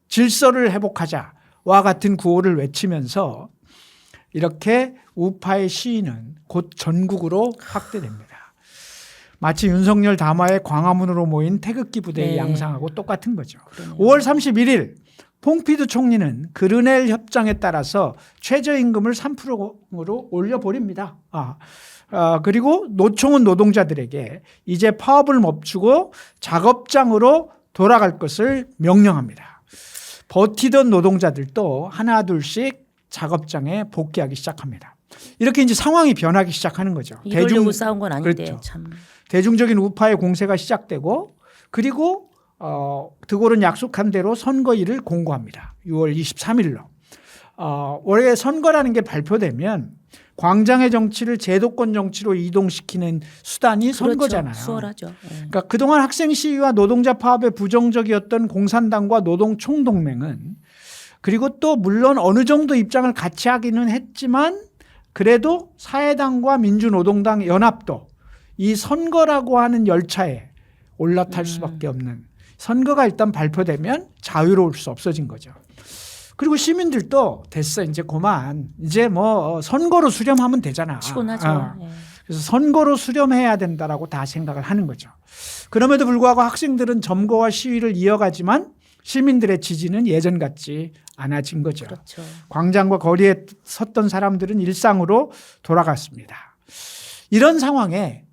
질서를 회복하자와 같은 구호를 외치면서 이렇게 우파의 시위는 곧 전국으로 확대됩니다. 마치 윤석열 담화의 광화문으로 모인 태극기 부대의 네. 양상하고 똑같은 거죠. 그러네요. 5월 31일 퐁피두 총리는 그르넬 협정에 따라서 최저임금을 3%로 올려버립니다. 그리고 노총은 노동자들에게 이제 파업을 멈추고 작업장으로 돌아갈 것을 명령합니다. 버티던 노동자들도 하나 둘씩 작업장에 복귀하기 시작합니다. 이렇게 이제 상황이 변하기 시작하는 거죠. 이러려고 싸운 건 아닌데 그렇죠. 참. 대중적인 우파의 공세가 시작되고 그리고 드골은 약속한 대로 선거일을 공고합니다. 6월 23일로. 원래 선거라는 게 발표되면 광장의 정치를 제도권 정치로 이동시키는 수단이 그렇죠. 선거잖아요. 수월하죠. 네. 그러니까 그동안 학생 시위와 노동자 파업에 부정적이었던 공산당과 노동총동맹은 그리고 또 물론 어느 정도 입장을 같이 하기는 했지만 그래도 사회당과 민주노동당 연합도 이 선거라고 하는 열차에 올라탈 수밖에 없는 선거가 일단 발표되면 자유로울 수 없어진 거죠. 그리고 시민들도 됐어 이제 그만 이제 뭐 선거로 수렴하면 되잖아. 피곤하죠. 네. 그래서 선거로 수렴해야 된다라고 다 생각을 하는 거죠. 그럼에도 불구하고 학생들은 점거와 시위를 이어가지만 시민들의 지지는 예전 같지 않아진 거죠. 그렇죠. 광장과 거리에 섰던 사람들은 일상으로 돌아갔습니다. 이런 상황에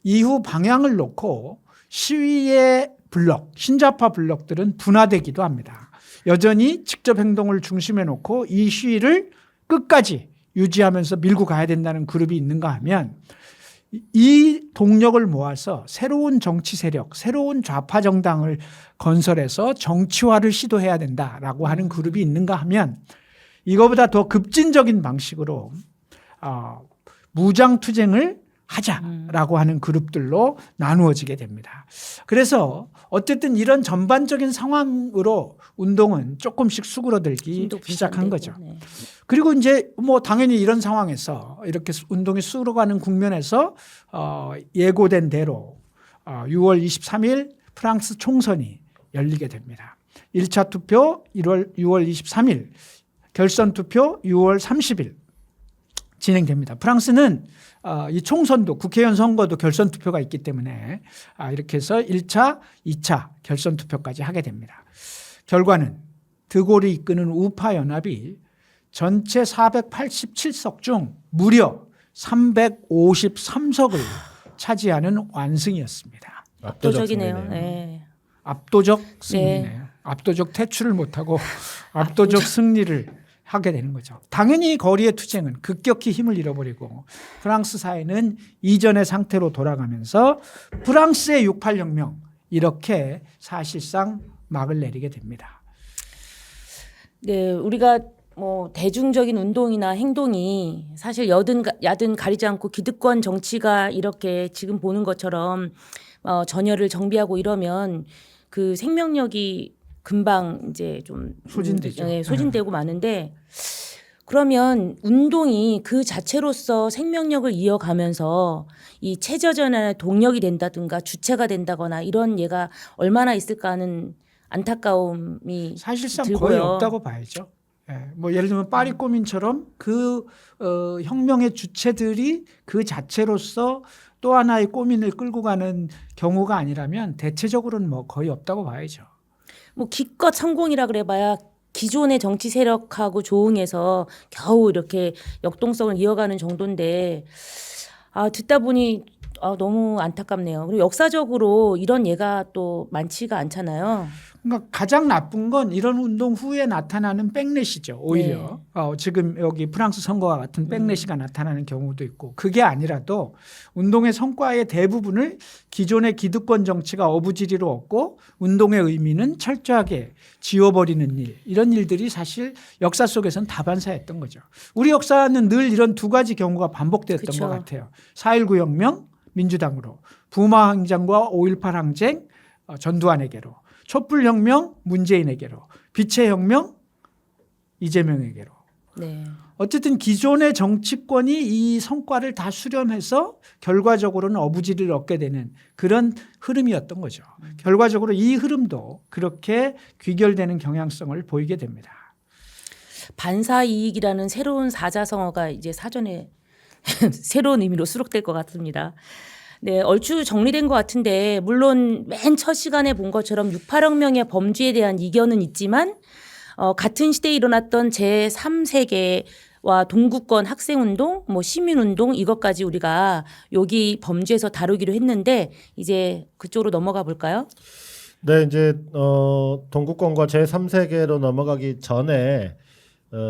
이후 방향을 놓고 시위의 블록, 신자파 블록들은 분화되기도 합니다. 여전히 직접 행동을 중심에 놓고 이 시위를 끝까지 유지하면서 밀고 가야 된다는 그룹이 있는가 하면 이 동력을 모아서 새로운 정치 세력, 새로운 좌파 정당을 건설해서 정치화를 시도해야 된다라고 하는 그룹이 있는가 하면 이거보다 더 급진적인 방식으로 무장투쟁을 하자라고 하는 그룹들로 나누어지게 됩니다. 그래서 어쨌든 이런 전반적인 상황으로 운동은 조금씩 수그러들기 힘도 시작한 분산되고, 거죠. 네. 그리고 이제 뭐 당연히 이런 상황에서 이렇게 운동이 수그러가는 국면에서 예고된 대로 6월 23일 프랑스 총선이 열리게 됩니다. 1차 투표 6월 23일, 결선 투표 6월 30일 진행됩니다. 프랑스는 이 총선도 국회의원 선거도 결선 투표가 있기 때문에 이렇게 해서 1차, 2차 결선 투표까지 하게 됩니다. 결과는 드골이 이끄는 우파 연합이 전체 487석 중 무려 353석을 차지하는 완승이었습니다. 압도적이네요. 승리네요. 네. 압도적 승리네요. 압도적 퇴출을 못하고 압도적 승리를 하게 되는 거죠. 당연히 거리의 투쟁은 급격히 힘을 잃어버리고 프랑스 사회는 이전의 상태로 돌아가면서 프랑스의 68혁명 이렇게 사실상 막을 내리게 됩니다. 네, 우리가 뭐 대중적인 운동이나 행동이 사실 여든 야든 가리지 않고 기득권 정치가 이렇게 지금 보는 것처럼 전열을 정비하고 이러면 그 생명력이 금방 이제 좀 소진되죠. 소진되고 마는데 그러면 운동이 그 자체로서 생명력을 이어가면서 이 체저전환의 동력이 된다든가 주체가 된다거나 이런 예가 얼마나 있을까 하는 안타까움이 사실상 들고요. 거의 없다고 봐야죠. 뭐 예를 들면 파리 꼬민처럼 그 혁명의 주체들이 그 자체로서 또 하나의 꼬민을 끌고 가는 경우가 아니라면 대체적으로는 뭐 거의 없다고 봐야죠. 뭐 기껏 성공이라 그래봐야 기존의 정치 세력하고 조응해서 겨우 이렇게 역동성을 이어가는 정도인데 듣다 보니 너무 안타깝네요. 그리고 역사적으로 이런 예가 또 많지가 않잖아요. 그러니까 가장 나쁜 건 이런 운동 후에 나타나는 백래시죠. 오히려 지금 여기 프랑스 선거와 같은 백래시가 나타나는 경우도 있고 그게 아니라도 운동의 성과의 대부분을 기존의 기득권 정치가 어부지리로 얻고 운동의 의미는 철저하게 지워버리는 일 이런 일들이 사실 역사 속에서는 다반사였던 거죠. 우리 역사는 늘 이런 두 가지 경우가 반복되었던 그쵸. 것 같아요. 4.19 혁명 민주당으로 부마 항쟁과 5.18 항쟁 전두환에게로 촛불혁명 문재인에게로 빛의 혁명 이재명에게로 네. 어쨌든 기존의 정치권이 이 성과를 다 수렴해서 결과적으로는 어부지리를 얻게 되는 그런 흐름이었던 거죠. 결과적으로 이 흐름도 그렇게 귀결되는 경향성을 보이게 됩니다. 반사 이익이라는 새로운 사자성어가 이제 사전에 새로운 의미로 수록될 것 같습니다. 네, 얼추 정리된 것 같은데 물론 맨 첫 시간에 본 것처럼 6.8혁명의 범죄에 대한 이견은 있지만 같은 시대에 일어났던 제3세계와 동구권 학생운동, 뭐 시민운동 이것까지 우리가 여기 범죄에서 다루기로 했는데 이제 그쪽으로 넘어가 볼까요? 네, 이제 동구권과 제3세계로 넘어가기 전에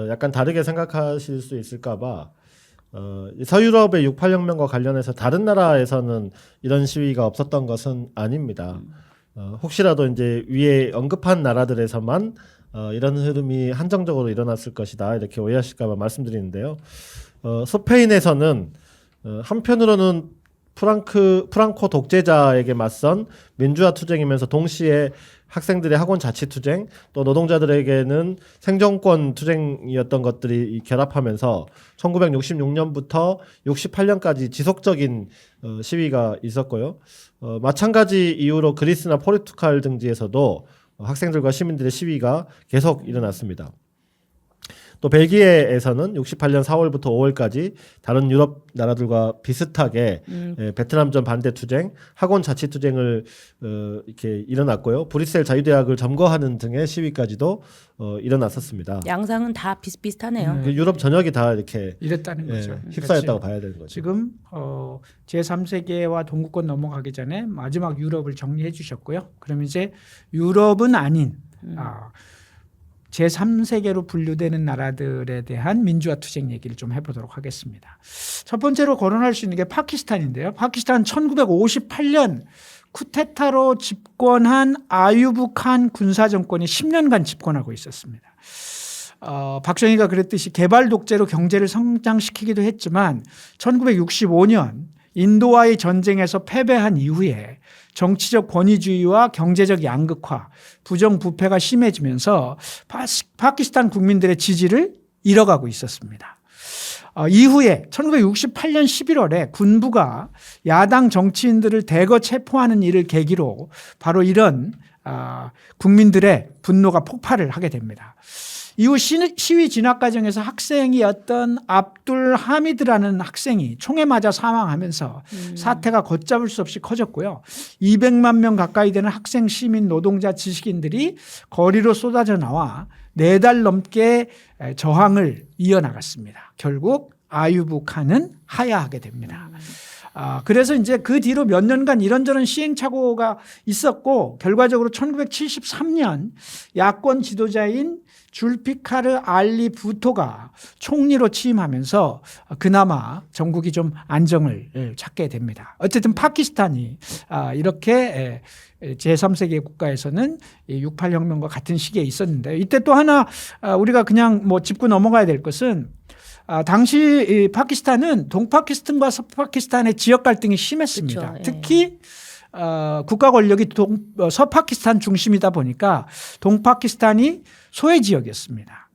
약간 다르게 생각하실 수 있을까봐 서유럽의 6.8혁명과 관련해서 다른 나라에서는 이런 시위가 없었던 것은 아닙니다. 혹시라도 이제 위에 언급한 나라들에서만 이런 흐름이 한정적으로 일어났을 것이다 이렇게 오해하실까봐 말씀드리는데요. 스페인에서는 한편으로는 프랑코 독재자에게 맞선 민주화 투쟁이면서 동시에 학생들의 학원 자치 투쟁 또 노동자들에게는 생존권 투쟁이었던 것들이 결합하면서 1966년부터 68년까지 지속적인 시위가 있었고요. 마찬가지 이유로 그리스나 포르투갈 등지에서도 학생들과 시민들의 시위가 계속 일어났습니다. 또 벨기에에서는 68년 4월부터 5월까지 다른 유럽 나라들과 비슷하게 베트남전 반대 투쟁, 학원 자치 투쟁을 이렇게 일어났고요. 브뤼셀 자유대학을 점거하는 등의 시위까지도 일어났었습니다. 양상은 다 비슷비슷하네요. 유럽 전역이 다 이렇게 이랬다는 거죠. 휩싸였다고 봐야 되는 거죠. 지금 제3세계와 동구권 넘어가기 전에 마지막 유럽을 정리해 주셨고요. 그럼 이제 유럽은 아닌 제3세계로 분류되는 나라들에 대한 민주화 투쟁 얘기를 좀 해보도록 하겠습니다. 첫 번째로 거론할 수 있는 게 파키스탄인데요. 파키스탄 1958년 쿠데타로 집권한 아유브 칸 군사정권이 10년간 집권하고 있었습니다. 박정희가 그랬듯이 개발 독재로 경제를 성장시키기도 했지만 1965년 인도와의 전쟁에서 패배한 이후에 정치적 권위주의와 경제적 양극화, 부정부패가 심해지면서 파키스탄 국민들의 지지를 잃어가고 있었습니다. 이후에 1968년 11월에 군부가 야당 정치인들을 대거 체포하는 일을 계기로 바로 이런 국민들의 분노가 폭발을 하게 됩니다. 이후 시위 진압 과정에서 학생이었던 압둘 하미드라는 학생이 총에 맞아 사망하면서 사태가 걷잡을 수 없이 커졌고요. 200만 명 가까이 되는 학생, 시민, 노동자, 지식인들이 거리로 쏟아져 나와 4달 넘게 저항을 이어나갔습니다. 결국 아유브 칸은 하야하게 됩니다. 그래서 이제 그 뒤로 몇 년간 이런저런 시행착오가 있었고 결과적으로 1973년 야권 지도자인 줄피카르 알리 부토가 총리로 취임하면서 그나마 전국이 좀 안정을 찾게 됩니다. 어쨌든 파키스탄이 이렇게 제3세계 국가에서는 6.8혁명과 같은 시기에 있었는데 이때 또 하나 우리가 그냥 뭐 짚고 넘어가야 될 것은 당시 파키스탄은 동파키스탄과 서파키스탄의 지역 갈등이 심했습니다. 그렇죠. 특히 국가 권력이 서파키스탄 중심이다 보니까 동파키스탄이 소외 지역이었습니다.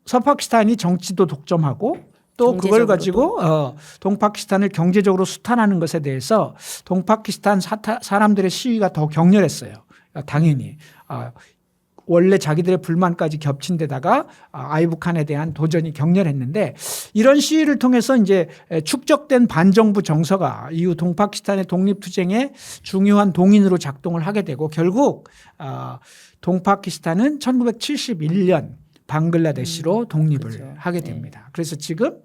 서파키스탄이 정치도 독점하고 또 그걸 가지고 동파키스탄을 경제적으로 수탈하는 것에 대해서 동파키스탄 사람들의 시위가 더 격렬했어요. 당연히. 원래 자기들의 불만까지 겹친 데다가 아유브 칸에 대한 도전이 격렬했는데 이런 시위를 통해서 이제 축적된 반정부 정서가 이후 동파키스탄의 독립투쟁에 중요한 동인으로 작동을 하게 되고 결국 동파키스탄은 1971년 방글라데시로 독립을 그렇죠. 하게 됩니다. 그래서 지금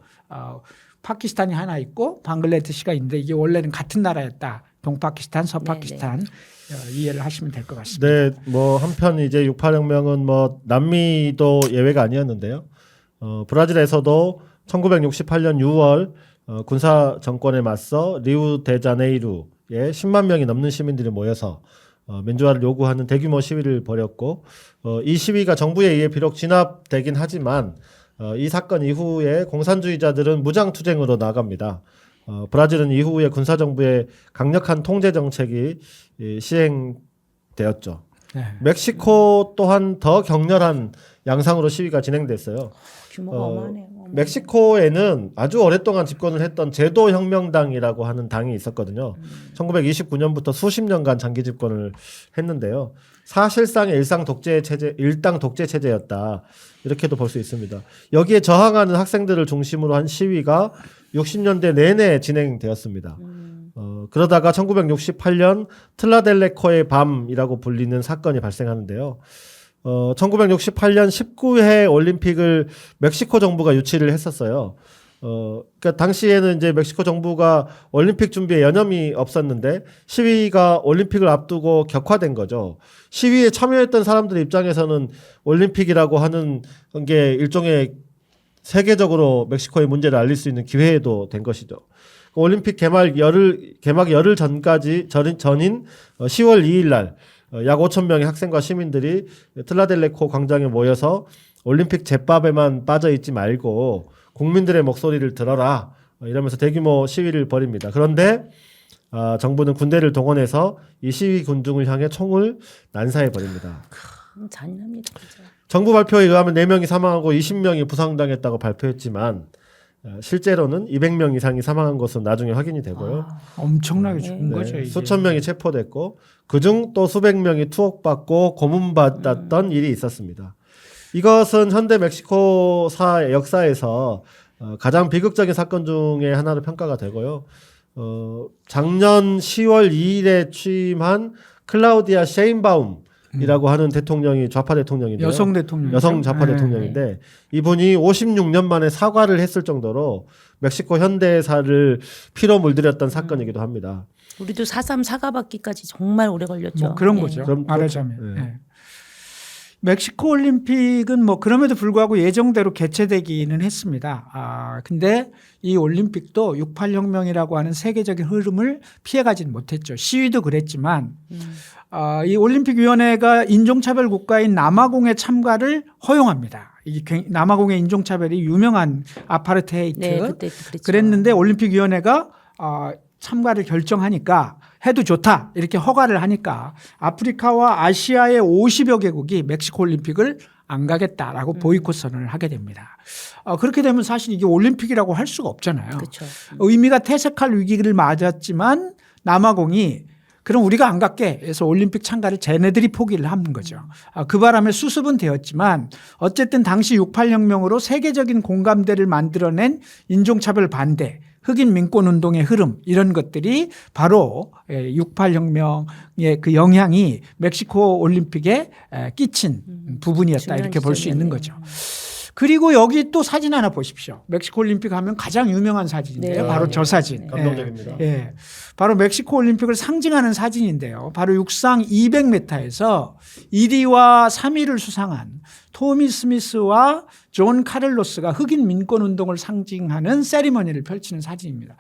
파키스탄이 하나 있고 방글라데시가 있는데 이게 원래는 같은 나라였다. 동파키스탄, 서파키스탄 이해를 하시면 될 것 같습니다. 네, 뭐 한편 이제 6.8혁명은 뭐 남미도 예외가 아니었는데요. 브라질에서도 1968년 6월 군사 정권에 맞서 리우데자네이루에 10만 명이 넘는 시민들이 모여서 민주화를 요구하는 대규모 시위를 벌였고 이 시위가 정부에 의해 비록 진압되긴 하지만 이 사건 이후에 공산주의자들은 무장투쟁으로 나갑니다. 브라질은 이후에 군사정부의 강력한 통제 정책이 시행되었죠. 네. 멕시코 또한 더 격렬한 양상으로 시위가 진행됐어요. 규모가 어마하네요. 멕시코에는 아주 오랫동안 집권을 했던 제도혁명당이라고 하는 당이 있었거든요. 1929년부터 수십 년간 장기 집권을 했는데요. 사실상의 일당 독재 체제였다. 이렇게도 볼 수 있습니다. 여기에 저항하는 학생들을 중심으로 한 시위가 60년대 내내 진행되었습니다. 그러다가 1968년 틀라델레코의 밤이라고 불리는 사건이 발생하는데요. 1968년 19회 올림픽을 멕시코 정부가 유치를 했었어요. 그러니까 당시에는 이제 멕시코 정부가 올림픽 준비에 여념이 없었는데 시위가 올림픽을 앞두고 격화된 거죠. 시위에 참여했던 사람들 입장에서는 올림픽이라고 하는 게 일종의 세계적으로 멕시코의 문제를 알릴 수 있는 기회도 된 것이죠. 올림픽 개막 열흘 전인 10월 2일 날 약 5천 명의 학생과 시민들이 틀라델레코 광장에 모여서 올림픽 제밥에만 빠져 있지 말고 국민들의 목소리를 들어라 이러면서 대규모 시위를 벌입니다. 그런데 정부는 군대를 동원해서 이 시위 군중을 향해 총을 난사해 버립니다. 잔인합니다. 진짜. 정부 발표에 의하면 4명이 사망하고 20명이 부상당했다고 발표했지만 실제로는 200명 이상이 사망한 것은 나중에 확인이 되고요. 엄청나게 죽은 거죠. 이게. 수천 명이 체포됐고 그중 또 수백 명이 투옥받고 고문받았던 일이 있었습니다. 이것은 현대 멕시코사 역사에서 가장 비극적인 사건 중에 하나로 평가가 되고요. 작년 10월 2일에 취임한 클라우디아 셰인바움이라고 하는 대통령이 좌파 대통령인데요. 여성 대통령. 여성 좌파 대통령인데 이분이 56년 만에 사과를 했을 정도로 멕시코 현대사를 피로 물들였던 사건이기도 합니다. 우리도 4.3 사과받기까지 정말 오래 걸렸죠. 뭐 그런 네. 거죠. 그럼 말하자면. 네. 네. 멕시코 올림픽은 뭐 그럼에도 불구하고 예정대로 개최되기는 했습니다. 근데 이 올림픽도 68혁명이라고 하는 세계적인 흐름을 피해가진 못했죠. 시위도 그랬지만 이 올림픽위원회가 인종차별 국가인 남아공의 참가를 허용합니다. 이게 남아공의 인종차별이 유명한 아파르테이트. 네, 그때 그랬죠. 그랬는데 올림픽위원회가 참가를 결정하니까 해도 좋다 이렇게 허가를 하니까 아프리카와 아시아의 50여 개국이 멕시코 올림픽을 안 가겠다라고 보이콧 선언을 하게 됩니다. 그렇게 되면 사실 이게 올림픽이라고 할 수가 없잖아요. 그렇죠. 의미가 퇴색할 위기를 맞았지만 남아공이 그럼 우리가 안 갈게 해서 올림픽 참가를 쟤네들이 포기를 하는 거죠. 그 바람에 수습은 되었지만 어쨌든 당시 68혁명으로 세계적인 공감대를 만들어낸 인종차별 반대, 흑인 민권운동의 흐름 이런 것들이 바로 68혁명의 그 영향이 멕시코 올림픽에 끼친 부분이었다 이렇게 볼 수 있는 거죠. 그리고 여기 또 사진 하나 보십시오. 멕시코 올림픽 하면 가장 유명한 사진인데요. 네. 바로 저 사진. 감동적입니다. 예. 바로 멕시코 올림픽을 상징하는 사진인데요. 바로 육상 200m에서 1위와 3위를 수상한 토미 스미스와 존 카를로스가 흑인 민권 운동을 상징하는 세리머니를 펼치는 사진입니다.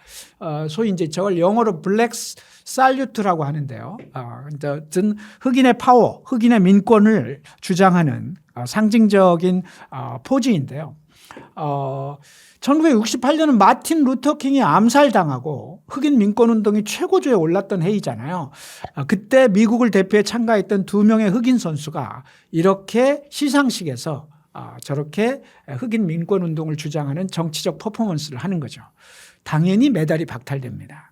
소위 이제 저걸 영어로 블랙 살류트라고 하는데요. 어쨌든 흑인의 파워, 흑인의 민권을 주장하는 상징적인 포즈인데요. 1968년은 마틴 루터 킹이 암살당하고 흑인 민권운동이 최고조에 올랐던 해이잖아요. 그때 미국을 대표해 참가했던 2명의 흑인 선수가 이렇게 시상식에서 저렇게 흑인 민권운동을 주장하는 정치적 퍼포먼스를 하는 거죠. 당연히 메달이 박탈됩니다.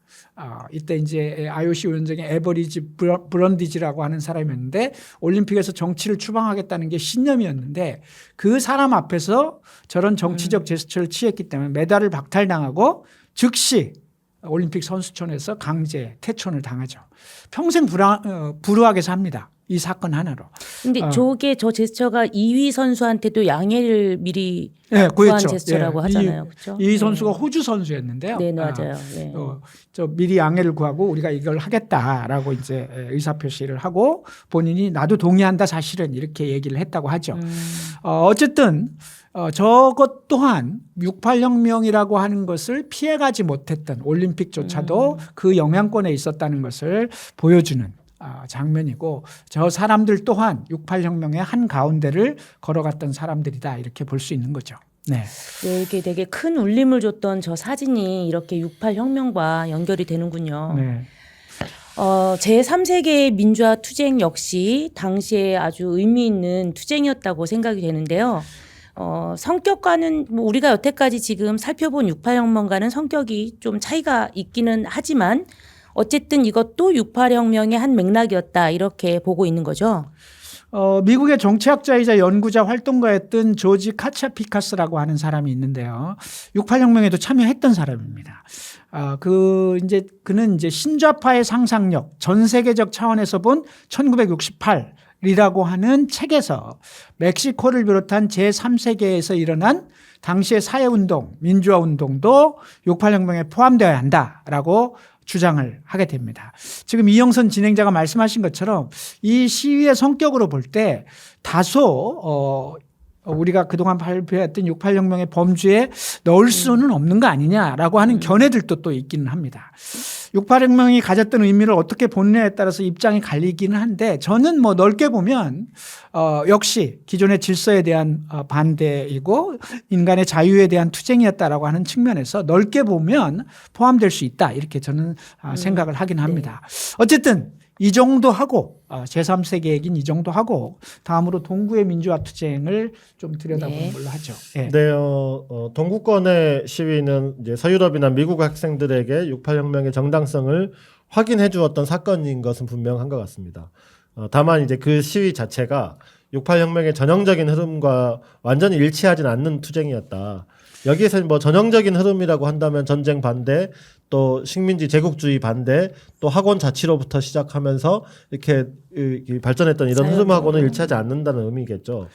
이때 이제 IOC 위원장의 에버리지 브런디지라고 하는 사람이었는데 올림픽에서 정치를 추방하겠다는 게 신념이었는데 그 사람 앞에서 저런 정치적 제스처를 취했기 때문에 메달을 박탈당하고 즉시 올림픽 선수촌에서 강제 퇴촌을 당하죠. 평생 불우하게 삽니다. 이 사건 하나로. 근데 저게 저 제스처가 2위 선수한테도 양해를 미리 네, 구한 구했죠. 제스처라고 예, 하잖아요. 그렇죠? 이 선수가 호주 선수였는데요. 네, 맞아요. 네. 저 미리 양해를 구하고 우리가 이걸 하겠다라고 이제 의사 표시를 하고 본인이 나도 동의한다 사실은 이렇게 얘기를 했다고 하죠. 어쨌든 저것 또한 68혁명이라고 하는 것을 피해가지 못했던 올림픽조차도 그 영향권에 있었다는 것을 보여주는 장면이고 저 사람들 또한 68혁명의 한 가운데를 걸어갔던 사람들이다 이렇게 볼 수 있는 거죠. 네. 네, 이렇게 되게 큰 울림을 줬던 저 사진이 이렇게 68혁명과 연결이 되는군요. 네. 제3세계의 민주화 투쟁 역시 당시에 아주 의미 있는 투쟁이었다고 생각이 되는데요. 성격과는 뭐 우리가 여태까지 지금 살펴본 6.8혁명과는 성격이 좀 차이가 있기는 하지만 어쨌든 이것도 6.8혁명의 한 맥락이었다 이렇게 보고 있는 거죠. 미국의 정치학자이자 연구자 활동가였던 조지 카차피카스라고 하는 사람이 있는데요. 6.8혁명에도 참여했던 사람입니다. 그는 이제 신좌파의 상상력, 전 세계적 차원에서 본 1968이라고 하는 책에서 멕시코를 비롯한 제3세계에서 일어난 당시의 사회운동, 민주화운동도 6.8혁명에 포함되어야 한다라고 주장을 하게 됩니다. 지금 이영선 진행자가 말씀하신 것처럼 이 시위의 성격으로 볼 때 다소 우리가 그동안 발표했던 6.8혁명의 범주에 넣을 수는 없는 거 아니냐라고 하는 견해들도 또 있기는 합니다. 6.8혁명이 가졌던 의미를 어떻게 보느냐에 따라서 입장이 갈리기는 한데 저는 뭐 넓게 보면 역시 기존의 질서에 대한 반대이고 인간의 자유에 대한 투쟁이었다라고 하는 측면에서 넓게 보면 포함될 수 있다 이렇게 저는 생각을 하긴 합니다. 어쨌든 이 정도 하고 제3세계 얘기는 이 정도 하고 다음으로 동구의 민주화 투쟁을 좀 들여다보는 걸로 하죠. 네. 네, 동구권의 시위는 이제 서유럽이나 미국 학생들에게 6.8혁명의 정당성을 확인해 주었던 사건인 것은 분명한 것 같습니다. 다만 이제 그 시위 자체가 6.8혁명의 전형적인 흐름과 완전히 일치하진 않는 투쟁이었다. 여기에서 뭐 전형적인 흐름이라고 한다면 전쟁 반대, 또 식민지 제국주의 반대, 또 학원 자치로부터 시작하면서 이렇게 발전했던 이런 흐름하고는 일치하지 않는다는 의미겠죠.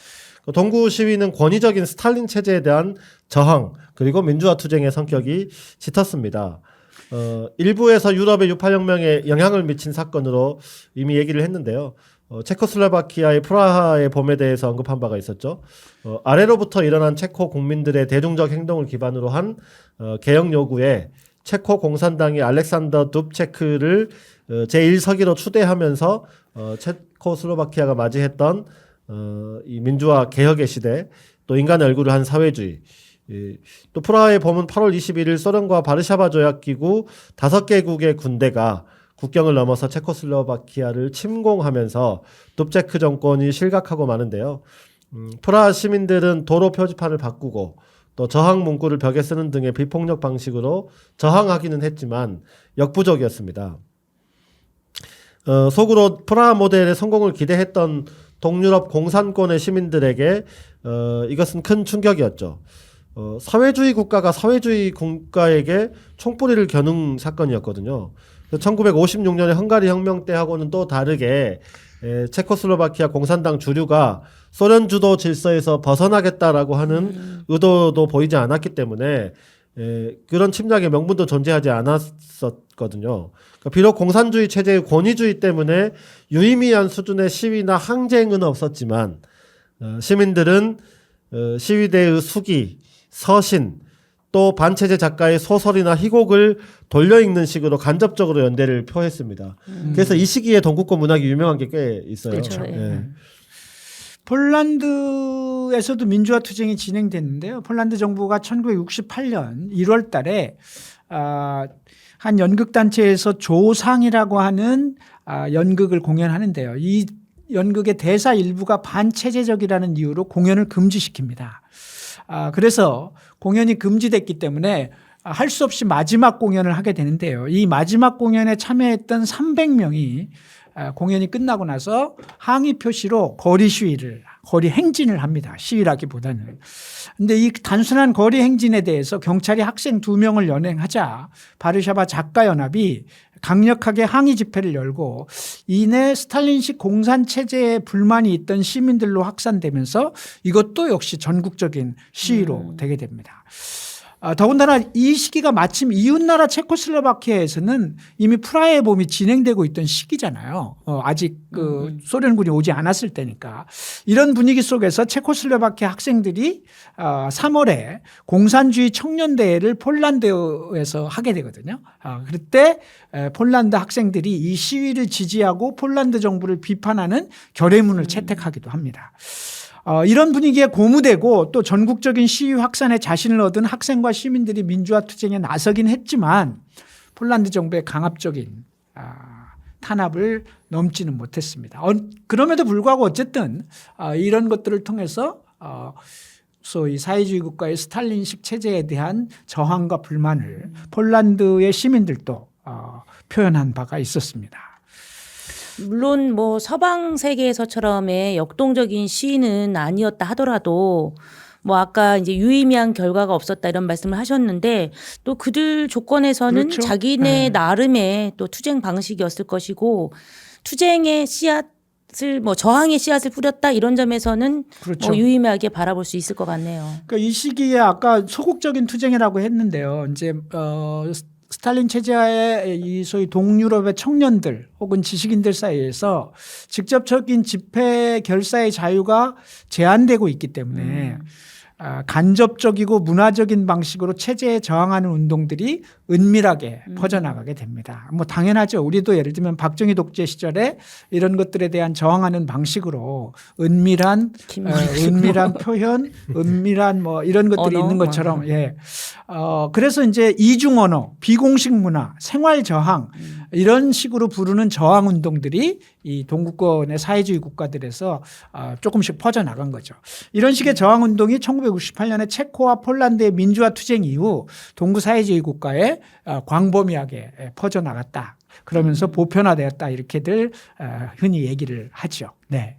동구 시위는 권위적인 스탈린 체제에 대한 저항 그리고 민주화 투쟁의 성격이 짙었습니다. 일부에서 유럽의 6.8혁명에 영향을 미친 사건으로 이미 얘기를 했는데요. 체코슬로바키아의 프라하의 봄에 대해서 언급한 바가 있었죠. 아래로부터 일어난 체코 국민들의 대중적 행동을 기반으로 한 개혁 요구에 체코 공산당이 알렉산더 둡체크를 제1서기로 추대하면서 체코슬로바키아가 맞이했던 이 민주화 개혁의 시대, 또 인간의 얼굴을 한 사회주의, 또 프라하의 봄은 8월 21일 소련과 바르샤바 조약기구 5개국의 군대가 국경을 넘어서 체코슬로바키아를 침공하면서 둡체크 정권이 실각하고 마는데요. 프라하 시민들은 도로 표지판을 바꾸고 또 저항 문구를 벽에 쓰는 등의 비폭력 방식으로 저항하기는 했지만 역부족이었습니다. 속으로 프라하 모델의 성공을 기대했던 동유럽 공산권의 시민들에게 이것은 큰 충격이었죠. 사회주의 국가가 사회주의 국가에게 총뿌리를 겨눈 사건이었거든요. 1956년의 헝가리 혁명 때하고는 또 다르게 체코슬로바키아 공산당 주류가 소련 주도 질서에서 벗어나겠다라고 하는 의도도 보이지 않았기 때문에 그런 침략의 명분도 존재하지 않았었거든요. 그러니까 비록 공산주의 체제의 권위주의 때문에 유의미한 수준의 시위나 항쟁은 없었지만 시민들은 시위대의 수기, 서신, 또 반체제 작가의 소설이나 희곡을 돌려 읽는 식으로 간접적으로 연대를 표했습니다. 그래서 이 시기에 동구권 문학이 유명한 게 꽤 있어요. 그렇죠. 폴란드에서도 민주화 투쟁이 진행됐는데요. 폴란드 정부가 1968년 1월 달에 한 연극단체에서 조상이라고 하는 연극을 공연하는데요. 이 연극의 대사 일부가 반체제적이라는 이유로 공연을 금지시킵니다. 그래서 공연이 금지됐기 때문에 할 수 없이 마지막 공연을 하게 되는데요. 이 마지막 공연에 참여했던 300명이 공연이 끝나고 나서 항의 표시로 거리 행진을 합니다. 시위라기보다는. 근데 이 단순한 거리 행진에 대해서 경찰이 학생 2명을 연행하자 바르샤바 작가연합이 강력하게 항의 집회를 열고 이내 스탈린식 공산체제에 불만이 있던 시민들로 확산되면서 이것도 역시 전국적인 시위로 되게 됩니다. 더군다나 이 시기가 마침 이웃나라 체코슬로바키아에서는 이미 프라하의 봄이 진행되고 있던 시기잖아요. 아직 소련군이 오지 않았을 때니까. 이런 분위기 속에서 체코슬로바키아 학생들이 3월에 공산주의 청년대회를 폴란드에서 하게 되거든요. 그때 폴란드 학생들이 이 시위를 지지하고 폴란드 정부를 비판하는 결의문을 채택하기도 합니다. 이런 분위기에 고무되고 또 전국적인 시위 확산에 자신을 얻은 학생과 시민들이 민주화 투쟁에 나서긴 했지만 폴란드 정부의 강압적인 탄압을 넘지는 못했습니다. 그럼에도 불구하고 어쨌든 이런 것들을 통해서 소위 사회주의 국가의 스탈린식 체제에 대한 저항과 불만을 폴란드의 시민들도 표현한 바가 있었습니다. 물론 뭐 서방 세계에서처럼의 역동적인 시위는 아니었다 하더라도 뭐 아까 이제 유의미한 결과가 없었다 이런 말씀을 하셨는데 또 그들 조건에서는 그렇죠. 자기네 네. 나름의 또 투쟁 방식이었을 것이고 투쟁의 씨앗을 뭐 저항의 씨앗을 뿌렸다 이런 점에서는 그렇죠. 뭐 유의미하게 바라볼 수 있을 것 같네요. 그러니까 이 시기에 아까 소극적인 투쟁이라고 했는데요. 이제 스탈린 체제하에 이 소위 동유럽의 청년들 혹은 지식인들 사이에서 직접적인 집회 결사의 자유가 제한되고 있기 때문에 간접적이고 문화적인 방식으로 체제에 저항하는 운동들이 은밀하게 퍼져나가게 됩니다. 뭐 당연하죠. 우리도 예를 들면 박정희 독재 시절에 이런 것들에 대한 저항하는 방식으로 은밀한 표현, 은밀한 뭐 이런 것들이 언어? 있는 것처럼 예. 그래서 이제 이중 언어, 비공식 문화, 생활 저항 이런 식으로 부르는 저항 운동들이 이 동구권의 사회주의 국가들에서 조금씩 퍼져나간 거죠. 이런 식의 저항 운동이 1968년에 체코와 폴란드의 민주화 투쟁 이후 동구 사회주의 국가에 광범위하게 퍼져나갔다. 그러면서 보편화되었다 이렇게들 흔히 얘기를 하죠. 네.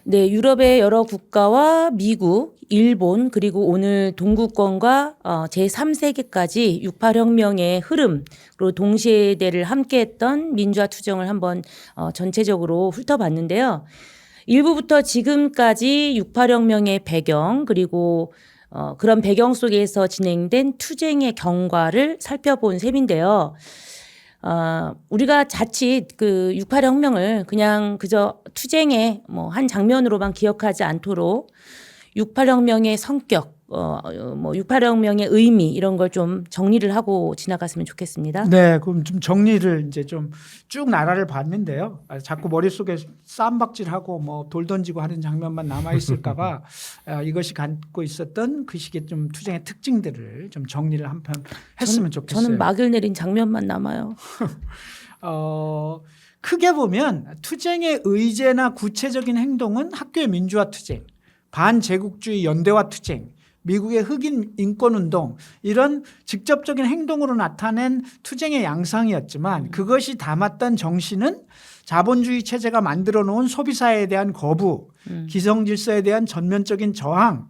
네, 유럽의 여러 국가와 미국, 일본 그리고 오늘 동구권과 제3세계까지 68혁명의 흐름 그리고 동시대를 함께했던 민주화 투쟁을 한번 전체적으로 훑어봤는데요. 일부부터 지금까지 68혁명의 배경 그리고 그런 배경 속에서 진행된 투쟁의 경과를 살펴본 셈인데요. 우리가 자칫 그 68혁명을 그냥 그저 투쟁의 뭐 한 장면으로만 기억하지 않도록 68혁명의 성격, 뭐 68혁명의 의미 이런 걸 좀 정리를 하고 지나갔으면 좋겠습니다. 네, 그럼 좀 정리를 이제 좀 쭉 나라를 봤는데요. 자꾸 머릿속에 쌈박질하고 뭐 돌 던지고 하는 장면만 남아 있을까봐 이것이 갖고 있었던 그 시기의 좀 투쟁의 특징들을 좀 정리를 한편 했으면 좋겠어요. 저는 막을 내린 장면만 남아요. 크게 보면 투쟁의 의제나 구체적인 행동은 학교의 민주화 투쟁, 반제국주의 연대화 투쟁, 미국의 흑인 인권운동 이런 직접적인 행동으로 나타낸 투쟁의 양상이었지만 그것이 담았던 정신은 자본주의 체제가 만들어 놓은 소비사회에 대한 거부, 기성질서에 대한 전면적인 저항,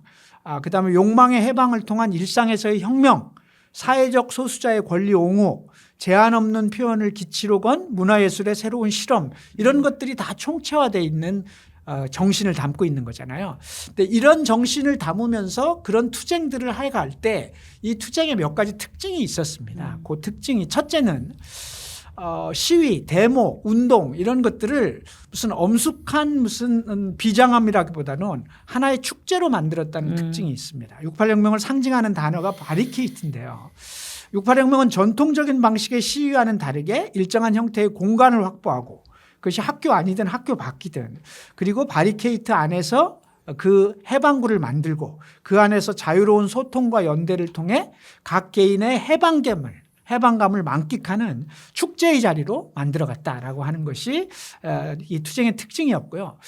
그다음에 욕망의 해방을 통한 일상에서의 혁명, 사회적 소수자의 권리 옹호, 제한 없는 표현을 기치로 건 문화예술의 새로운 실험 이런 것들이 다 총체화되어 있는 정신을 담고 있는 거잖아요. 근데 이런 정신을 담으면서 그런 투쟁들을 해갈 때 이 투쟁에 몇 가지 특징이 있었습니다. 그 특징이 첫째는 시위, 데모, 운동 이런 것들을 무슨 엄숙한 무슨 비장함이라기보다는 하나의 축제로 만들었다는 특징이 있습니다. 68혁명을 상징하는 단어가 바리케이트인데요. 68혁명은 전통적인 방식의 시위와는 다르게 일정한 형태의 공간을 확보하고 그것이 학교 아니든 학교 밖이든 그리고 바리케이트 안에서 그 해방구를 만들고 그 안에서 자유로운 소통과 연대를 통해 각 개인의 해방감을 만끽하는 축제의 자리로 만들어갔다라고 하는 것이 이 투쟁의 특징이었고요.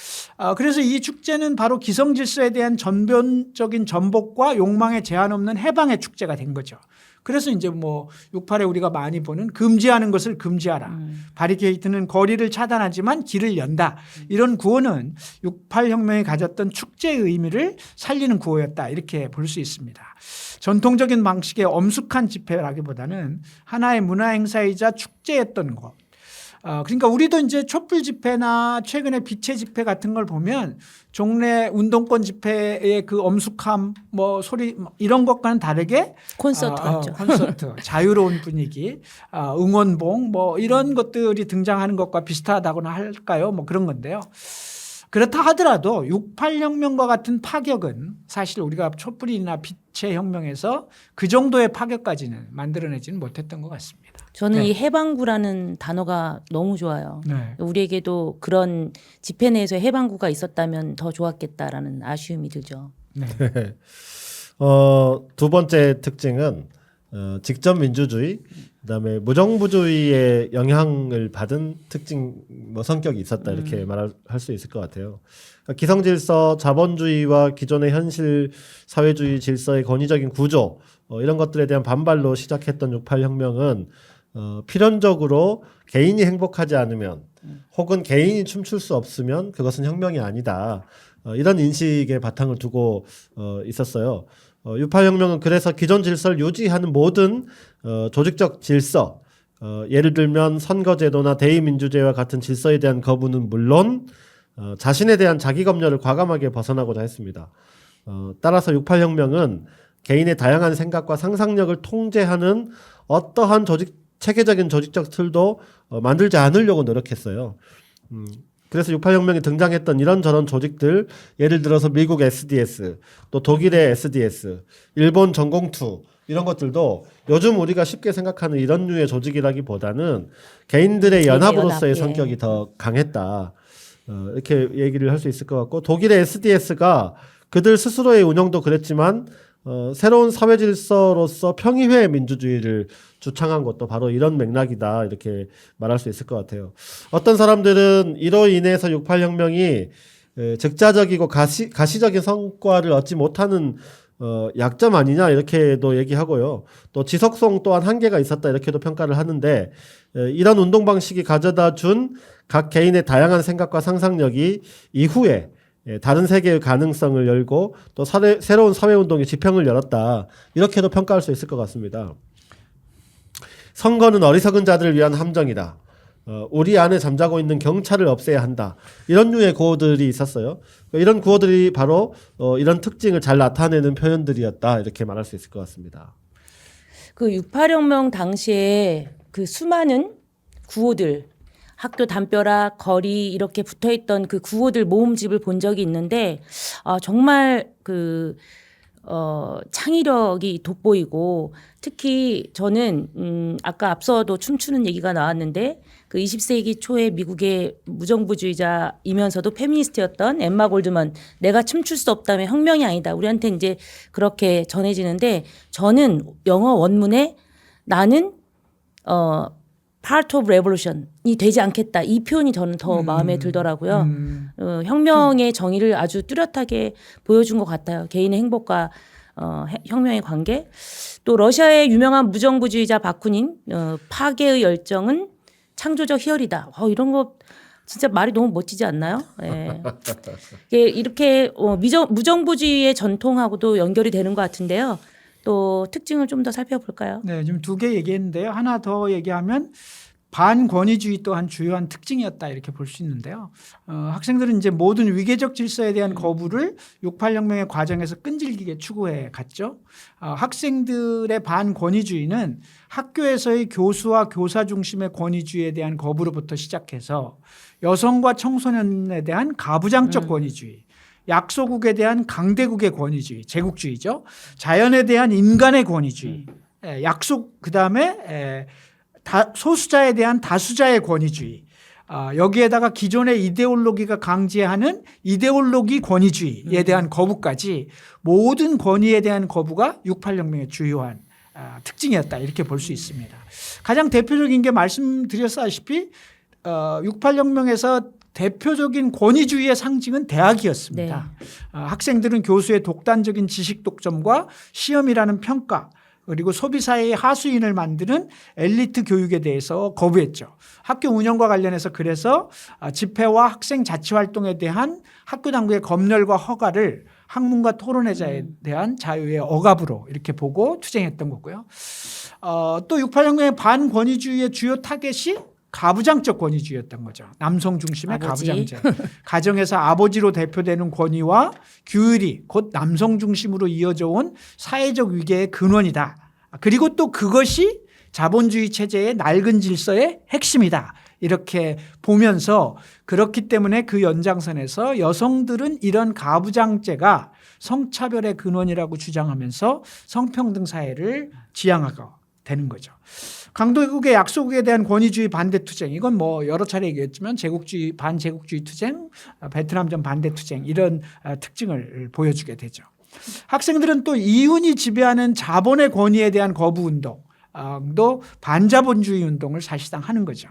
그래서 이 축제는 바로 기성질서에 대한 전변적인 전복과 욕망에 제한 없는 해방의 축제가 된 거죠. 그래서 이제 뭐 68에 우리가 많이 보는 금지하는 것을 금지하라. 바리케이트는 거리를 차단하지만 길을 연다. 이런 구호는 68혁명이 가졌던 축제의 의미를 살리는 구호였다. 이렇게 볼 수 있습니다. 전통적인 방식의 엄숙한 집회라기보다는 하나의 문화 행사이자 축제였던 것. 그러니까 우리도 이제 촛불 집회나 최근에 빛의 집회 같은 걸 보면 종래 운동권 집회의 그 엄숙함 뭐 소리 이런 것과는 다르게 콘서트 같죠. 콘서트, 자유로운 분위기, 응원봉 뭐 이런 것들이 등장하는 것과 비슷하다고나 할까요? 뭐 그런 건데요. 그렇다 하더라도 68혁명과 같은 파격은 사실 우리가 촛불이나 빛의 혁명에서 그 정도의 파격까지는 만들어내지는 못했던 것 같습니다. 저는 네. 이 해방구라는 단어가 너무 좋아요. 네. 우리에게도 그런 집회 내에서 해방구가 있었다면 더 좋았겠다라는 아쉬움이 들죠. 네. 두 번째 특징은 직접 민주주의, 그다음에 무정부주의의 영향을 받은 특징 성격이 있었다 이렇게 말할 수 있을 것 같아요. 그러니까 기성질서, 자본주의와 기존의 현실 사회주의 질서의 권위적인 구조 이런 것들에 대한 반발로 시작했던 68 혁명은 필연적으로 개인이 행복하지 않으면 혹은 개인이 춤출 수 없으면 그것은 혁명이 아니다. 이런 인식에 바탕을 두고 있었어요. 68 혁명은 그래서 기존 질서를 유지하는 모든 조직적 질서, 예를 들면 선거제도나 대의민주제와 같은 질서에 대한 거부는 물론 자신에 대한 자기검열을 과감하게 벗어나고자 했습니다. 따라서 68 혁명은 개인의 다양한 생각과 상상력을 통제하는 어떠한 체계적인 조직적 틀도 만들지 않으려고 노력했어요. 그래서 68 혁명이 등장했던 이런저런 조직들, 예를 들어서 미국 SDS, 또 독일의 SDS, 일본 전공투 이런 것들도 요즘 우리가 쉽게 생각하는 이런 류의 조직이라기보다는 개인들의 연합으로서의 연합, 예. 성격이 더 강했다. 이렇게 얘기를 할 수 있을 것 같고, 독일의 SDS가 그들 스스로의 운영도 그랬지만 새로운 사회 질서로서 평의회 민주주의를 주창한 것도 바로 이런 맥락이다 이렇게 말할 수 있을 것 같아요. 어떤 사람들은 이로 인해서 68 혁명이 즉자적이고 가시적인 성과를 얻지 못하는 약점 아니냐 이렇게도 얘기하고요. 또 지속성 또한 한계가 있었다 이렇게도 평가를 하는데, 이런 운동 방식이 가져다 준 각 개인의 다양한 생각과 상상력이 이후에 다른 세계의 가능성을 열고 또 새로운 사회운동의 지평을 열었다 이렇게도 평가할 수 있을 것 같습니다. 선거는 어리석은 자들을 위한 함정이다. 우리 안에 잠자고 있는 경찰을 없애야 한다. 이런 류의 구호들이 있었어요. 이런 구호들이 바로 이런 특징을 잘 나타내는 표현들이었다 이렇게 말할 수 있을 것 같습니다. 그 68 혁명 당시에 그 수많은 구호들, 학교 담벼락, 거리 이렇게 붙어있던 그 구호들 모음집을 본 적이 있는데 정말 창의력이 돋보이고, 특히 저는 아까 앞서도 춤추는 얘기가 나왔는데 그 20세기 초에 미국의 무정부주의자이면서도 페미니스트였던 엠마 골드먼, 내가 춤출 수 없다면 혁명이 아니다. 우리한테 이제 그렇게 전해지는데, 저는 영어 원문에 나는 part of revolution이 되지 않겠다. 이 표현이 저는 더 마음에 들더라고요. 혁명의 정의를 아주 뚜렷하게 보여준 것 같아요. 개인의 행복과 혁명의 관계. 또 러시아의 유명한 무정부주의자 바쿠닌, 파괴의 열정은 창조적 희열이다. 이런 거 진짜 말이 너무 멋지지 않나요? 예. 이렇게 무정부주의의 전통하고도 연결이 되는 것 같은데요. 또 특징을 좀 더 살펴볼까요? 네, 지금 두 개 얘기했는데요. 하나 더 얘기하면 반권위주의 또한 주요한 특징이었다 이렇게 볼 수 있는데요. 학생들은 이제 모든 위계적 질서에 대한 거부를 68 혁명의 과정에서 끈질기게 추구해 갔죠. 학생들의 반권위주의는 학교에서의 교수와 교사 중심의 권위주의에 대한 거부로부터 시작해서 여성과 청소년에 대한 가부장적 권위주의, 약소국에 대한 강대국의 권위주의, 제국주의죠. 자연에 대한 인간의 권위주의, 그다음에 소수자에 대한 다수자의 권위주의, 여기에다가 기존의 이데올로기가 강제하는 이데올로기 권위주의에 대한 거부까지 모든 권위에 대한 거부가 68 혁명의 주요한 특징이었다 이렇게 볼 수 있습니다. 가장 대표적인 게 말씀드렸다시피 68 혁명에서 대표적인 권위주의의 상징은 대학이었습니다. 네. 학생들은 교수의 독단적인 지식 독점과 시험이라는 평가, 그리고 소비사회의 하수인을 만드는 엘리트 교육에 대해서 거부했죠. 학교 운영과 관련해서 그래서 집회와 학생 자치활동에 대한 학교 당국의 검열과 허가를 학문과 토론회자에 대한 자유의 억압으로 이렇게 보고 투쟁했던 거고요. 또 68혁명의 반권위주의의 주요 타겟이 가부장적 권위주의였던 거죠. 남성 중심의 가부장제. 가정에서 아버지로 대표되는 권위와 규율이 곧 남성 중심으로 이어져 온 사회적 위계의 근원이다. 그리고 또 그것이 자본주의 체제의 낡은 질서의 핵심이다. 이렇게 보면서, 그렇기 때문에 그 연장선에서 여성들은 이런 가부장제가 성차별의 근원이라고 주장하면서 성평등 사회를 지향하게 되는 거죠. 강대국의 약소국에 대한 권위주의 반대 투쟁, 이건 뭐 여러 차례 얘기했지만 제국주의, 반제국주의 투쟁, 베트남전 반대 투쟁, 이런 특징을 보여주게 되죠. 학생들은 또 이윤이 지배하는 자본의 권위에 대한 거부 운동, 또 반자본주의 운동을 사실상 하는 거죠.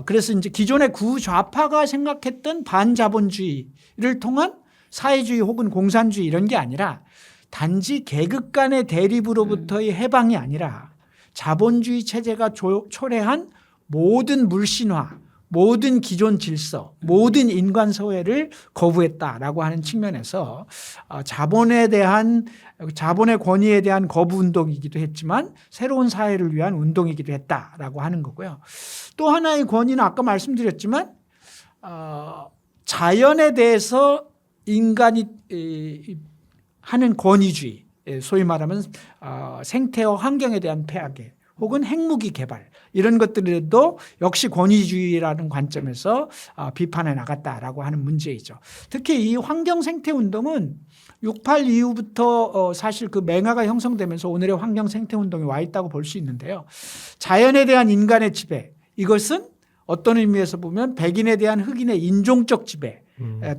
그래서 이제 기존의 구좌파가 생각했던 반자본주의를 통한 사회주의 혹은 공산주의 이런 게 아니라 단지 계급 간의 대립으로부터의 해방이 아니라 자본주의 체제가 초래한 모든 물신화, 모든 기존 질서, 모든 인간 사회를 거부했다라고 하는 측면에서 자본의 권위에 대한 거부 운동이기도 했지만 새로운 사회를 위한 운동이기도 했다라고 하는 거고요. 또 하나의 권위는 아까 말씀드렸지만 자연에 대해서 인간이 하는 권위주의, 소위 말하면 생태와 환경에 대한 폐악에 혹은 핵무기 개발 이런 것들에도 역시 권위주의라는 관점에서 비판해 나갔다라고 하는 문제이죠. 특히 이 환경 생태 운동은 6.8 이후부터 사실 그 맹아가 형성되면서 오늘의 환경 생태 운동이 와 있다고 볼 수 있는데요. 자연에 대한 인간의 지배, 이것은 어떤 의미에서 보면 백인에 대한 흑인의 인종적 지배,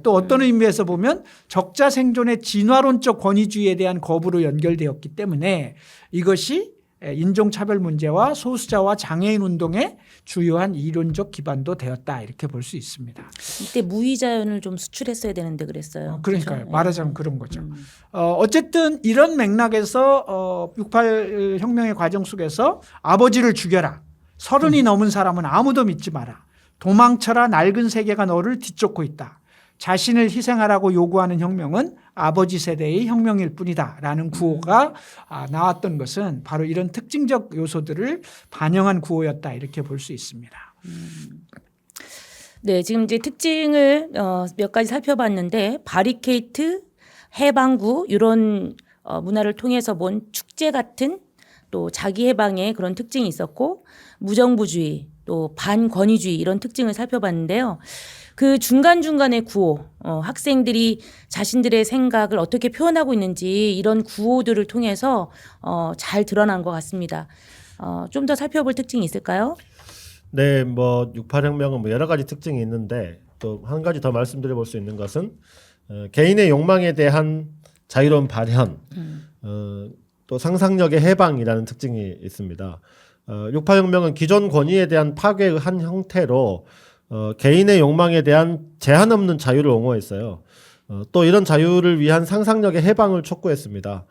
또 어떤 의미에서 보면 적자 생존의 진화론적 권위주의에 대한 거부로 연결되었기 때문에 이것이 인종차별 문제와 소수자와 장애인 운동의 주요한 이론적 기반도 되었다 이렇게 볼 수 있습니다. 이때 무의자연을 좀 수출했어야 되는데 그랬어요. 그러니까요. 그렇죠? 말하자면 그런 거죠. 어쨌든 이런 맥락에서 6.8 혁명의 과정 속에서 아버지를 죽여라. 30이 넘은 사람은 아무도 믿지 마라. 도망쳐라. 낡은 세계가 너를 뒤쫓고 있다. 자신을 희생하라고 요구하는 혁명은 아버지 세대의 혁명일 뿐이다 라는 구호가 나왔던 것은 바로 이런 특징적 요소들을 반영한 구호였다 이렇게 볼 수 있습니다. 네, 지금 이제 특징을 몇 가지 살펴봤는데 바리케이트, 해방구 이런 문화를 통해서 본 축제 같은 또 자기 해방의 그런 특징이 있었고 무정부주의 또 반권위주의 이런 특징을 살펴봤는데요. 그 중간중간의 구호, 학생들이 자신들의 생각을 어떻게 표현하고 있는지 이런 구호들을 통해서 잘 드러난 것 같습니다. 좀 더 살펴볼 특징이 있을까요? 네, 뭐 6.8 혁명은 뭐 여러 가지 특징이 있는데 또 한 가지 더 말씀드려 볼 수 있는 것은 개인의 욕망에 대한 자유로운 발현, 또 상상력의 해방이라는 특징이 있습니다. 6.8 혁명은 기존 권위에 대한 파괴의 한 형태로 개인의 욕망에 대한 제한 없는 자유를 옹호했어요. 또 이런 자유를 위한 상상력의 해방을 촉구했습니다.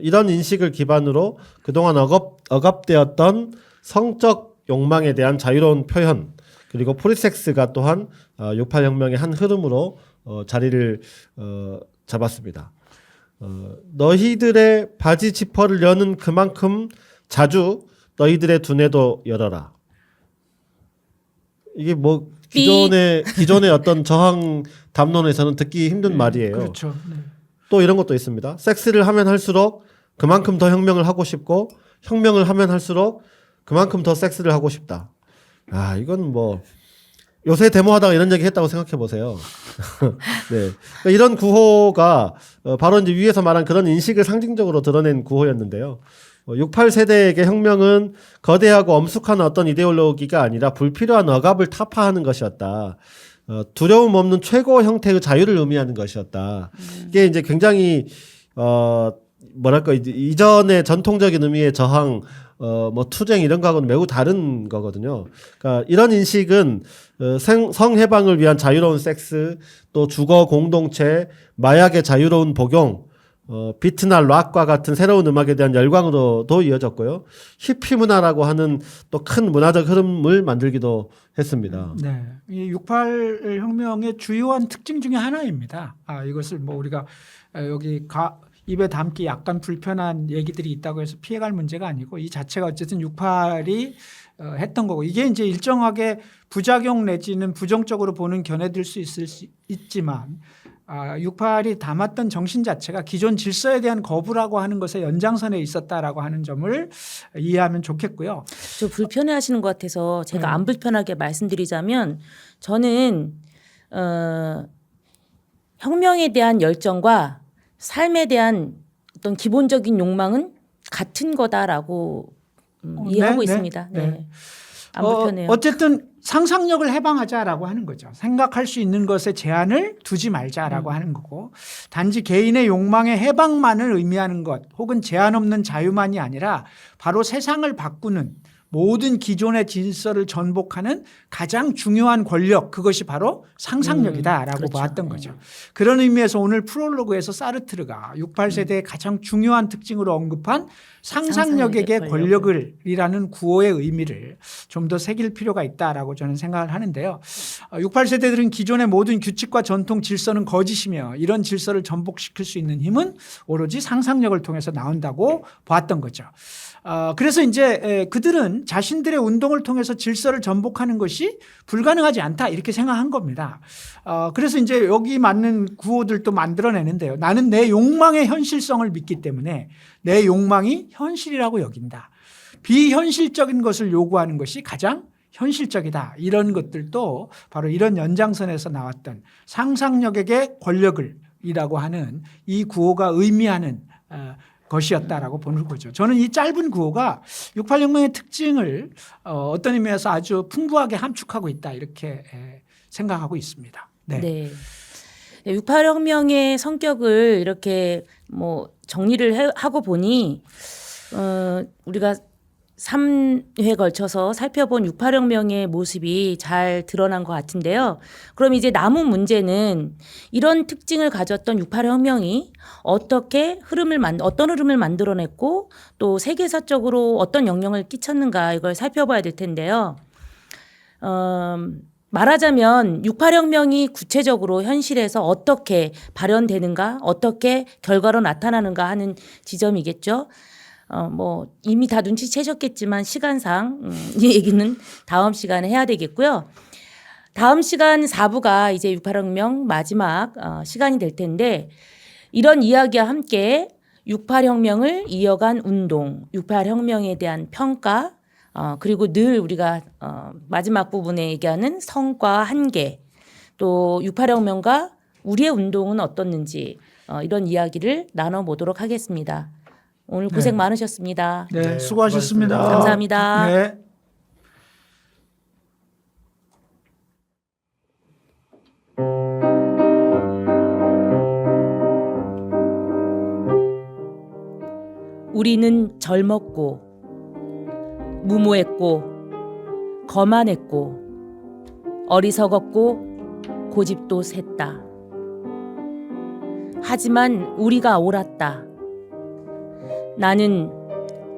이런 인식을 기반으로 그동안 억압되었던 성적 욕망에 대한 자유로운 표현 그리고 프리섹스가 또한 6.8 혁명의 한 흐름으로 자리를 잡았습니다. 너희들의 바지 지퍼를 여는 그만큼 자주 너희들의 두뇌도 열어라. 이게 뭐 기존의 어떤 저항 담론에서는 듣기 힘든 말이에요. 그렇죠. 네. 또 이런 것도 있습니다. 섹스를 하면 할수록 그만큼 더 혁명을 하고 싶고 혁명을 하면 할수록 그만큼 더 섹스를 하고 싶다. 이건 뭐 요새 데모하다가 이런 얘기 했다고 생각해 보세요. 네. 그러니까 이런 구호가 바로 이제 위에서 말한 그런 인식을 상징적으로 드러낸 구호였는데요. 6.8 세대에게 혁명은 거대하고 엄숙한 어떤 이데올로기가 아니라 불필요한 억압을 타파하는 것이었다. 두려움 없는 최고 형태의 자유를 의미하는 것이었다. 이게 이제 굉장히 뭐랄까 이전의 전통적인 의미의 저항, 뭐 투쟁 이런 거하고는 매우 다른 거거든요. 그러니까 이런 인식은 성해방을 위한 자유로운 섹스, 또 주거 공동체, 마약의 자유로운 복용, 비트나 락과 같은 새로운 음악에 대한 열광으로도 이어졌고요. 히피 문화라고 하는 또 큰 문화적 흐름을 만들기도 했습니다. 네, 이 6.8 혁명의 주요한 특징 중에 하나입니다. 이것을 뭐 우리가 여기 입에 담기 약간 불편한 얘기들이 있다고 해서 피해갈 문제가 아니고 이 자체가 어쨌든 6.8이 했던 거고 이게 이제 일정하게 부작용 내지는 부정적으로 보는 견해들 수 있지만 6.8이 담았던 정신 자체가 기존 질서에 대한 거부라고 하는 것의 연장선에 있었다라고 하는 점을 이해하면 좋겠고요. 저 불편해하시는 것 같아서 제가 안 불편하게 말씀드리자면 저는 혁명에 대한 열정과 삶에 대한 어떤 기본적인 욕망은 같은 거다라고 이해하고 있습니다. 네. 안 불편해요. 어쨌든 상상력을 해방하자라고 하는 거죠. 생각할 수 있는 것에 제한을 두지 말자라고 하는 거고, 단지 개인의 욕망의 해방만을 의미하는 것 혹은 제한 없는 자유만이 아니라 바로 세상을 바꾸는 모든 기존의 질서를 전복하는 가장 중요한 권력, 그것이 바로 상상력이다라고 그렇죠. 보았던 거죠. 그런 의미에서 오늘 프롤로그에서 사르트르가 68세대의 가장 중요한 특징으로 언급한 상상력에게 상상력의 권력을이라는 구호의 의미를 좀 더 새길 필요가 있다라고 저는 생각을 하는데요. 68세대들은 기존의 모든 규칙과 전통 질서는 거짓이며 이런 질서를 전복시킬 수 있는 힘은 오로지 상상력을 통해서 나온다고 보았던 거죠. 그래서 이제 그들은 자신들의 운동을 통해서 질서를 전복하는 것이 불가능하지 않다 이렇게 생각한 겁니다. 그래서 이제 여기 맞는 구호들도 만들어내는데요. 나는 내 욕망의 현실성을 믿기 때문에 내 욕망이 현실이라고 여긴다. 비현실적인 것을 요구하는 것이 가장 현실적이다. 이런 것들도 바로 이런 연장선에서 나왔던 상상력에게 권력을 이라고 하는 이 구호가 의미하는 것이었다라고 보는 거죠. 저는 이 짧은 구호가 68혁명의 특징을 어떤 의미에서 아주 풍부하게 함축하고 있다 이렇게 생각하고 있습니다. 네. 네. 68혁명의 성격을 이렇게 뭐 정리를 하고 보니 우리가 3회 걸쳐서 살펴본 68혁명의 모습이 잘 드러난 것 같은데요. 그럼 이제 남은 문제는 이런 특징을 가졌던 68혁명이 어떤 흐름을 만들어냈고 또 세계사적으로 어떤 영향을 끼쳤는가 이걸 살펴봐야 될 텐데요. 말하자면 68혁명이 구체적으로 현실에서 어떻게 발현되는가, 어떻게 결과로 나타나는가 하는 지점이겠죠. 뭐 이미 다 눈치채셨겠지만 시간상 이 얘기는 다음 시간에 해야 되겠고요. 다음 시간 4부가 이제 68혁명 마지막 시간이 될 텐데 이런 이야기와 함께 68혁명을 이어간 운동, 68혁명에 대한 평가, 그리고 늘 우리가 마지막 부분에 얘기하는 성과 한계, 또 68혁명과 우리의 운동은 어떻는지 이런 이야기를 나눠보도록 하겠습니다. 오늘 고생 많으셨습니다. 네, 수고하셨습니다. 감사합니다. 네. 우리는 젊었고 무모했고 거만했고 어리석었고 고집도 셌다. 하지만 우리가 옳았다. 나는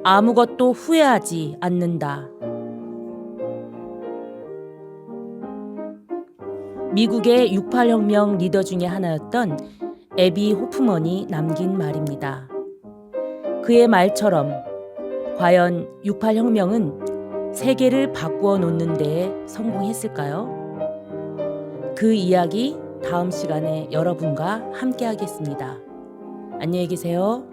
아무것도 후회하지 않는다. 미국의 68혁명 리더 중에 하나였던 애비 호프먼이 남긴 말입니다. 그의 말처럼 과연 68혁명은 세계를 바꾸어 놓는 데에 성공했을까요? 그 이야기 다음 시간에 여러분과 함께 하겠습니다. 안녕히 계세요.